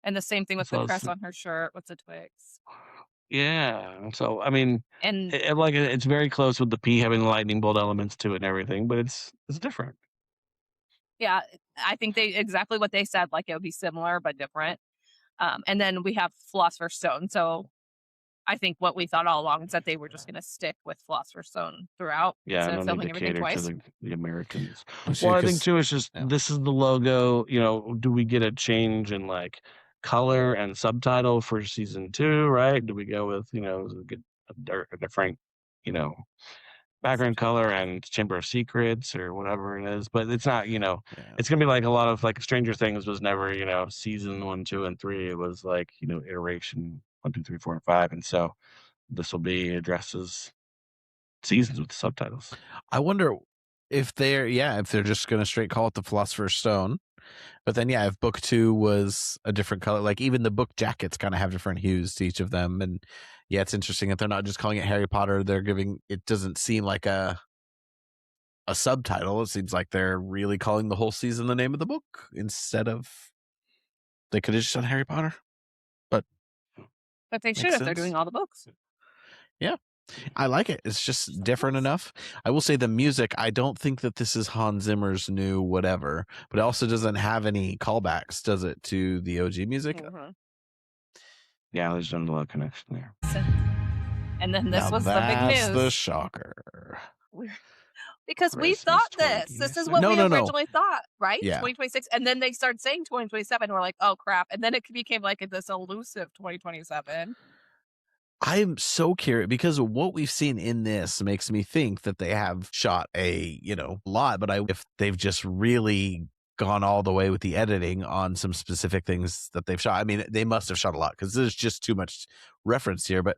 Speaker 2: And the same thing with
Speaker 3: So
Speaker 2: the
Speaker 3: it's-
Speaker 2: crest on her shirt with the twigs.
Speaker 3: Yeah. So, I mean,
Speaker 2: And
Speaker 3: it's very close with the P having the lightning bolt elements to it and everything, but it's different.
Speaker 2: yeah, I think they exactly what they said, like it would be similar but different. And then we have Philosopher's Stone. So I think what we thought all along is that they were just going to stick with Philosopher's Stone throughout
Speaker 3: Yeah,
Speaker 2: instead
Speaker 3: no
Speaker 2: of
Speaker 3: need
Speaker 2: filming
Speaker 3: to
Speaker 2: everything
Speaker 3: cater to
Speaker 2: twice.
Speaker 3: the Americans.
Speaker 1: Well,
Speaker 3: Well, I think
Speaker 1: 'cause-
Speaker 3: too, it's just
Speaker 1: yeah.
Speaker 3: this is the logo. Do we get a change in like color and subtitle for season 2? Right? Do we go with get a different background color and Chamber of Secrets or whatever it is? But it's not.
Speaker 1: Yeah.
Speaker 3: It's gonna be like a lot of like Stranger Things was never season 1, 2, and 3. It was like iteration 1, 2, 3, 4, and 5, and so this will be addresses seasons with the subtitles.
Speaker 1: I wonder if they're just going to straight call it the Philosopher's Stone. But then, if book 2 was a different color, like even the book jackets kind of have different hues to each of them. And it's interesting that they're not just calling it Harry Potter. They're giving, it doesn't seem like a subtitle. It seems like they're really calling the whole season the name of the book instead of, they could have just done Harry Potter. But
Speaker 2: they should if they're doing all the books.
Speaker 1: Yeah. I like it. It's just different enough. I will say the music, I don't think that this is Hans Zimmer's new whatever, but it also doesn't have any callbacks, does it, to the OG music?
Speaker 2: Mm-hmm.
Speaker 3: Yeah, there's no love connection there.
Speaker 2: And then this
Speaker 1: Now
Speaker 2: was the big
Speaker 1: that's
Speaker 2: news.
Speaker 1: the shocker.
Speaker 2: Because we
Speaker 3: Christmas
Speaker 2: thought this is what
Speaker 1: No,
Speaker 2: we
Speaker 1: no, no.
Speaker 2: originally thought, right?
Speaker 1: Yeah.
Speaker 2: 2026. And then they started saying 2027. We're like, oh crap. And then it became like this elusive 2027.
Speaker 1: I'm so curious because what we've seen in this makes me think that they have shot a lot, but if they've just really gone all the way with the editing on some specific things that they've shot. I mean, they must have shot a lot because there's just too much reference here. But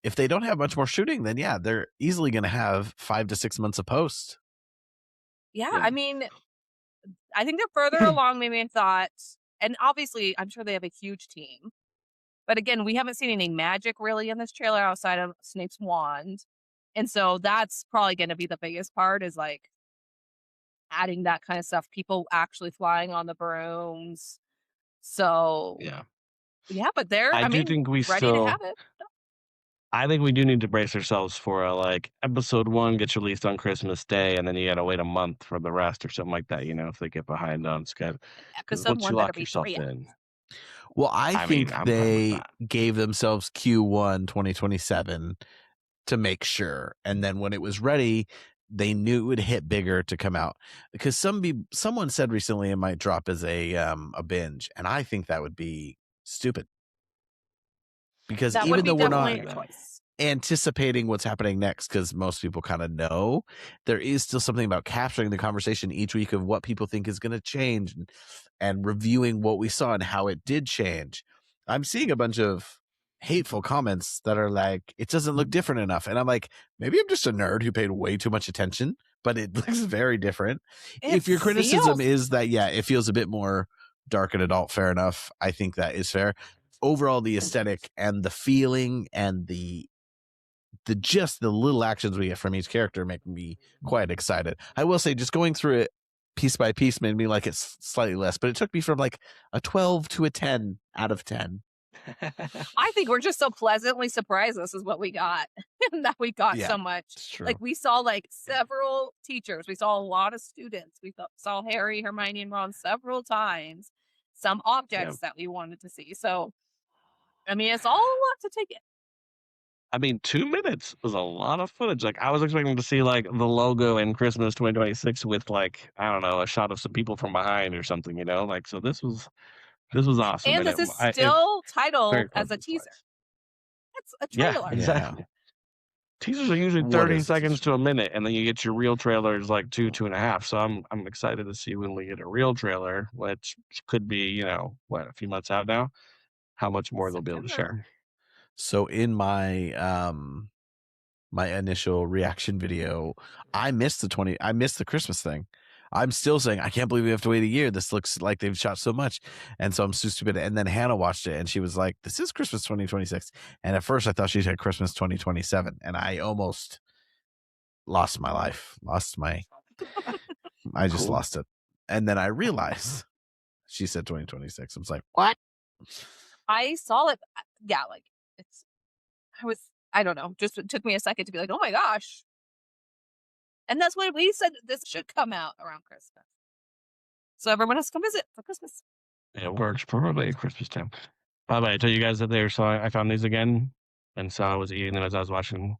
Speaker 1: if they don't have much more shooting, then they're easily going to have 5 to 6 months of post.
Speaker 2: Yeah, I mean, I think they're further along maybe in thought. And obviously, I'm sure they have a huge team. But again, we haven't seen any magic really in this trailer outside of Snape's wand. And so that's probably going to be the biggest part is like adding that kind of stuff. People actually flying on the brooms. So, but they're,
Speaker 3: I do think we
Speaker 2: ready to have it.
Speaker 3: I think we do need to brace ourselves for episode 1 gets released on Christmas Day, and then you got to wait a month for the rest or something like that. If they get behind on schedule. Because
Speaker 2: Episode
Speaker 3: once
Speaker 2: 1
Speaker 3: you
Speaker 2: better
Speaker 3: lock
Speaker 2: be
Speaker 3: yourself
Speaker 2: 3
Speaker 3: in.
Speaker 1: Well, I think
Speaker 3: I'm fine with
Speaker 1: they
Speaker 3: that.
Speaker 1: gave themselves Q1 2027 to make sure. And then when it was ready, they knew it would hit bigger to come out. Because someone said recently it might drop as a binge. And I think that would be stupid. Because
Speaker 2: that
Speaker 1: even though we're not
Speaker 2: a choice.
Speaker 1: anticipating what's happening next, because most people kind of know, there is still something about capturing the conversation each week of what people think is going to change and reviewing what we saw and how it did change. I'm seeing a bunch of hateful comments that are like, it doesn't look different enough. And I'm like, maybe I'm just a nerd who paid way too much attention, but it looks very different. If your criticism is that, it feels a bit more dark and adult, fair enough. I think that is fair. Overall, the aesthetic and the feeling and the little actions we get from each character make me quite excited. I will say, just going through it piece by piece made me like it slightly less, but it took me from like a 12 to a 10 out of 10.
Speaker 2: I think we're just so pleasantly surprised this is what we got and that we got so much. Like we saw like several teachers. We saw a lot of students. We saw Harry, Hermione, and Ron several times. Some objects that we wanted to see. So, I mean, it's all a lot to take in.
Speaker 3: I mean, 2 minutes was a lot of footage. Like, I was expecting to see like the logo in Christmas 2026 with like, I don't know, a shot of some people from behind or something, Like, so this was awesome.
Speaker 2: And this is still titled as a teaser. It's a trailer.
Speaker 3: Yeah, exactly. Teasers are usually 30 seconds to a minute, and then you get your real trailers like 2.5. So I'm excited to see when we get a real trailer, which could be, a few months out now, how much more they'll be able to share.
Speaker 1: So in my my initial reaction video, I missed the Christmas thing. I'm still saying, I can't believe we have to wait a year. This looks like they've shot so much. And so I'm so stupid. And then Hannah watched it and she was like, this is Christmas 2026. And at first I thought she said Christmas 2027. And I almost lost my life. I just lost it. And then I realized she said 2026. I was like, what?
Speaker 2: I saw it. Yeah, like I don't know. Just it took me a second to be like, oh my gosh. And that's when we said this should come out around Christmas. So everyone has to come visit for Christmas.
Speaker 3: It works probably at Christmas time. By the way, I tell you guys that so I found these again. And so I was eating them as I was watching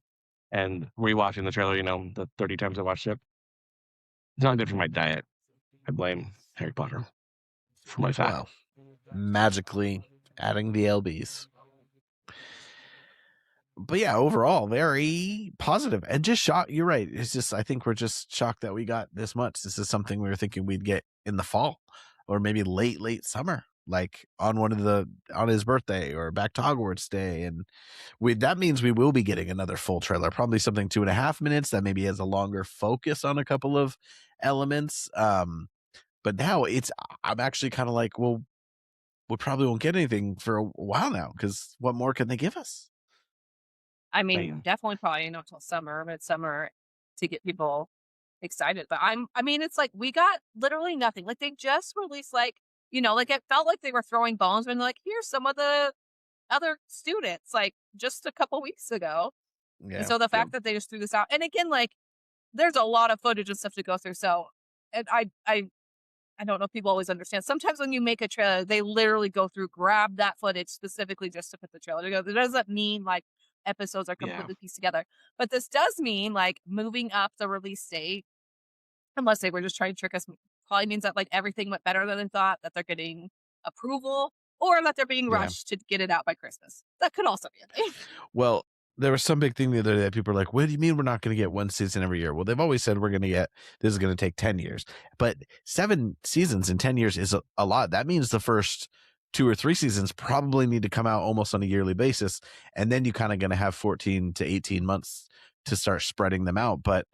Speaker 3: and rewatching the trailer, the 30 times I watched it. It's not good for my diet. I blame Harry Potter for my fat.
Speaker 1: Well, magically adding the LBs. But yeah, overall, very positive and just shocked. You're right. It's just, I think we're just shocked that we got this much. This is something we were thinking we'd get in the fall or maybe late summer, like on his birthday or back to Hogwarts Day. And that means we will be getting another full trailer, probably something 2.5 minutes that maybe has a longer focus on a couple of elements. But now I'm actually kind of like, well, we probably won't get anything for a while now because what more can they give us?
Speaker 2: I mean, definitely probably not till summer, but summer to get people excited. But it's like we got literally nothing. Like they just released like it felt like they were throwing bones and like, here's some of the other students like just a couple weeks ago.
Speaker 1: Yeah.
Speaker 2: And so the fact that they just threw this out, and again, like there's a lot of footage and stuff to go through. So, and I don't know if people always understand. Sometimes when you make a trailer, they literally go through, grab that footage specifically just to put the trailer together. It doesn't mean like episodes are completely pieced together. But this does mean like moving up the release date, unless they were just trying to trick us, probably means that like everything went better than they thought, that they're getting approval, or that they're being rushed to get it out by Christmas. That could also be a thing.
Speaker 1: Well, there was some big thing the other day that people are like, what do you mean we're not going to get one season every year? Well, they've always said this is going to take 10 years. But 7 seasons in 10 years is a lot. That means the first 2 or 3 seasons probably need to come out almost on a yearly basis. And then you kind of going to have 14 to 18 months to start spreading them out. But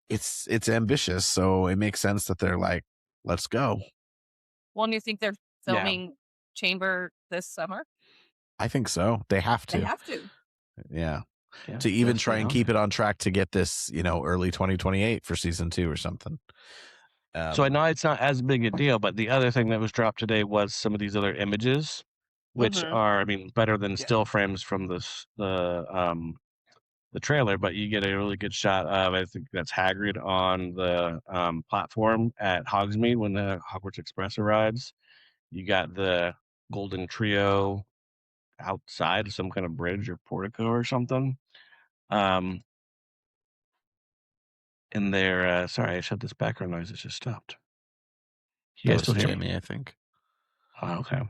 Speaker 1: it's ambitious. So it makes sense that they're like, let's go.
Speaker 2: Well, and you think they're filming Chamber this summer?
Speaker 1: I think so. They have to.
Speaker 2: They have to.
Speaker 1: Yeah. To even try and keep it on track to get this, early 2028 for season 2 or something.
Speaker 3: So I know it's not as big a deal, but the other thing that was dropped today was some of these other images, which are, better than still frames from the trailer. But you get a really good shot of, I think that's Hagrid on the platform at Hogsmeade when the Hogwarts Express arrives. You got the Golden Trio outside some kind of bridge or portico or something. And they're sorry, I said this background noise. It just stopped. You guys still hear me?
Speaker 1: I think.
Speaker 3: Oh, okay.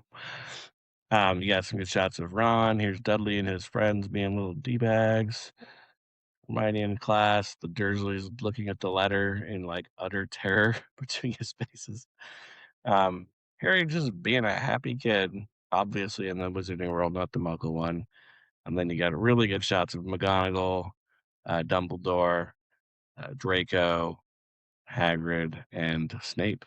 Speaker 3: You got some good shots of Ron. Here's Dudley and his friends being little D-bags. Hermione in class. The Dursleys looking at the letter in like utter terror between his faces. Harry just being a happy kid, obviously in the Wizarding World, not the Muggle one. And then you got really good shots of McGonagall, Dumbledore, Draco, Hagrid, and Snape.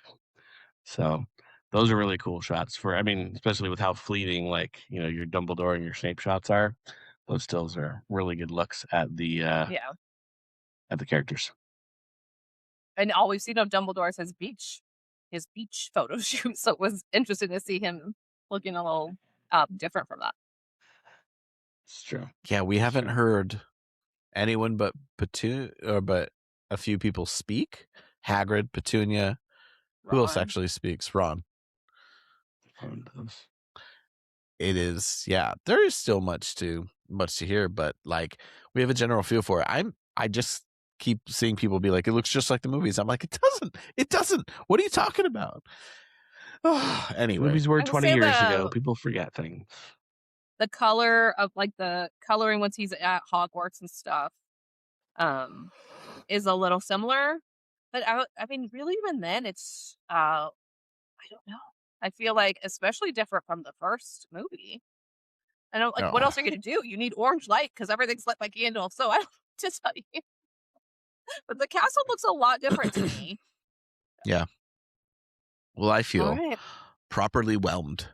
Speaker 3: So those are really cool shots especially with how fleeting, like, your Dumbledore and your Snape shots are. Those stills are really good looks at the at the characters.
Speaker 2: And all we've seen of Dumbledore is his beach photo shoot. So it was interesting to see him looking a little different from that.
Speaker 3: It's true.
Speaker 1: Yeah, we haven't heard anyone but a few people speak. Hagrid, Petunia.
Speaker 2: Ron.
Speaker 1: Who else actually speaks? Ron. It is, there is still much to hear, but like we have a general feel for it. I just keep seeing people be like, it looks just like the movies. I'm like, it doesn't. What are you talking about? Anyway,
Speaker 3: movies were 20 years ago. People forget things.
Speaker 2: The color of like the coloring once he's at Hogwarts and stuff is a little similar, but really even then it's I don't know. I feel like especially different from the first movie. I don't like what else are you gonna do? You need orange light because everything's lit by candle. So I don't know to tell you. But the castle looks a lot different to me.
Speaker 1: Yeah. Well, I feel properly whelmed.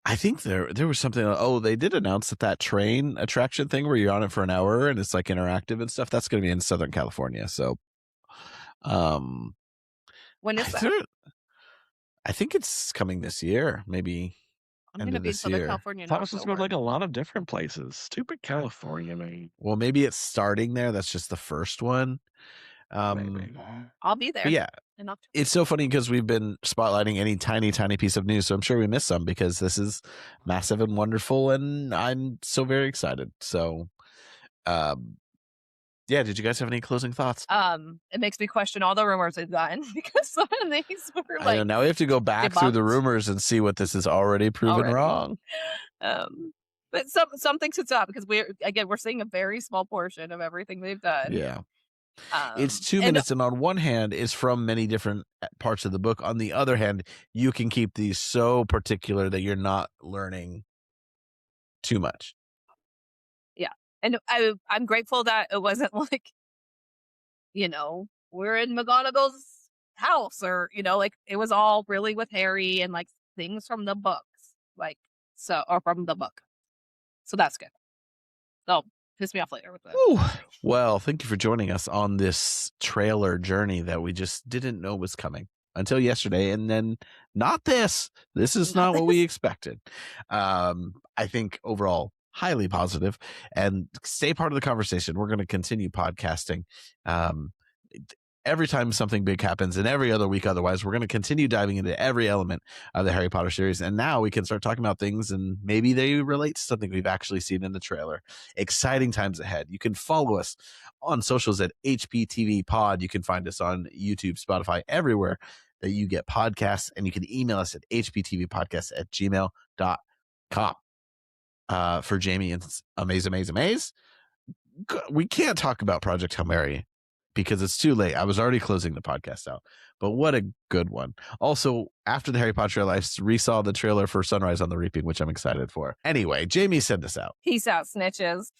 Speaker 1: I think there was something. Oh, they did announce that train attraction thing where you're on it for an hour and it's like interactive and stuff. That's going to be in Southern California. So,
Speaker 2: when is that?
Speaker 1: I think it's coming this year. Maybe
Speaker 2: I'm going to be in Southern California.
Speaker 3: I thought it was supposed to go to like a lot of different places. Stupid California, man.
Speaker 1: Well, maybe it's starting there. That's just the first one.
Speaker 2: I'll be there.
Speaker 1: But yeah,
Speaker 2: in October.
Speaker 1: it's so funny because we've been spotlighting any tiny piece of news, so I'm sure we missed some because this is massive and wonderful, and I'm so very excited. So, yeah, did you guys have any closing thoughts?
Speaker 2: It makes me question all the rumors we've gotten because some of these were
Speaker 1: I know, now we have to go back through the
Speaker 2: debunked.
Speaker 1: rumors and see what this is already proven
Speaker 2: Already.
Speaker 1: wrong.
Speaker 2: But some things to stop because we're seeing a very small portion of everything they've done.
Speaker 1: Yeah. It's 2
Speaker 2: and
Speaker 1: minutes, and on one hand, it's from many different parts of the book. On the other hand, you can keep these so particular that you're not learning too much.
Speaker 2: And I'm grateful that it wasn't like, we're in McGonagall's house or, like it was all really with Harry and like things from the books, or from the book. So that's good. So piss me off later with that.
Speaker 1: Ooh. Well, thank you for joining us on this trailer journey that we just didn't know was coming until yesterday. And then this is not what we expected. I think overall, highly positive, and stay part of the conversation. We're going to continue podcasting every time something big happens, and every other week otherwise. We're going to continue diving into every element of the Harry Potter series, and now we can start talking about things and maybe they relate to something we've actually seen in the trailer. Exciting times ahead. You can follow us on socials at HPTV Pod. You can find us on YouTube, Spotify, everywhere that you get podcasts, and you can email us at hptvpodcast@gmail.com. For Jamie and Amaze, we can't talk about Project Hail Mary because it's too late. I was already closing the podcast out, but what a good one. Also, after the Harry Potter trailer, I resaw the trailer for Sunrise on the Reaping, which I'm excited for. Anyway, Jamie, send us out.
Speaker 2: Peace out, snitches.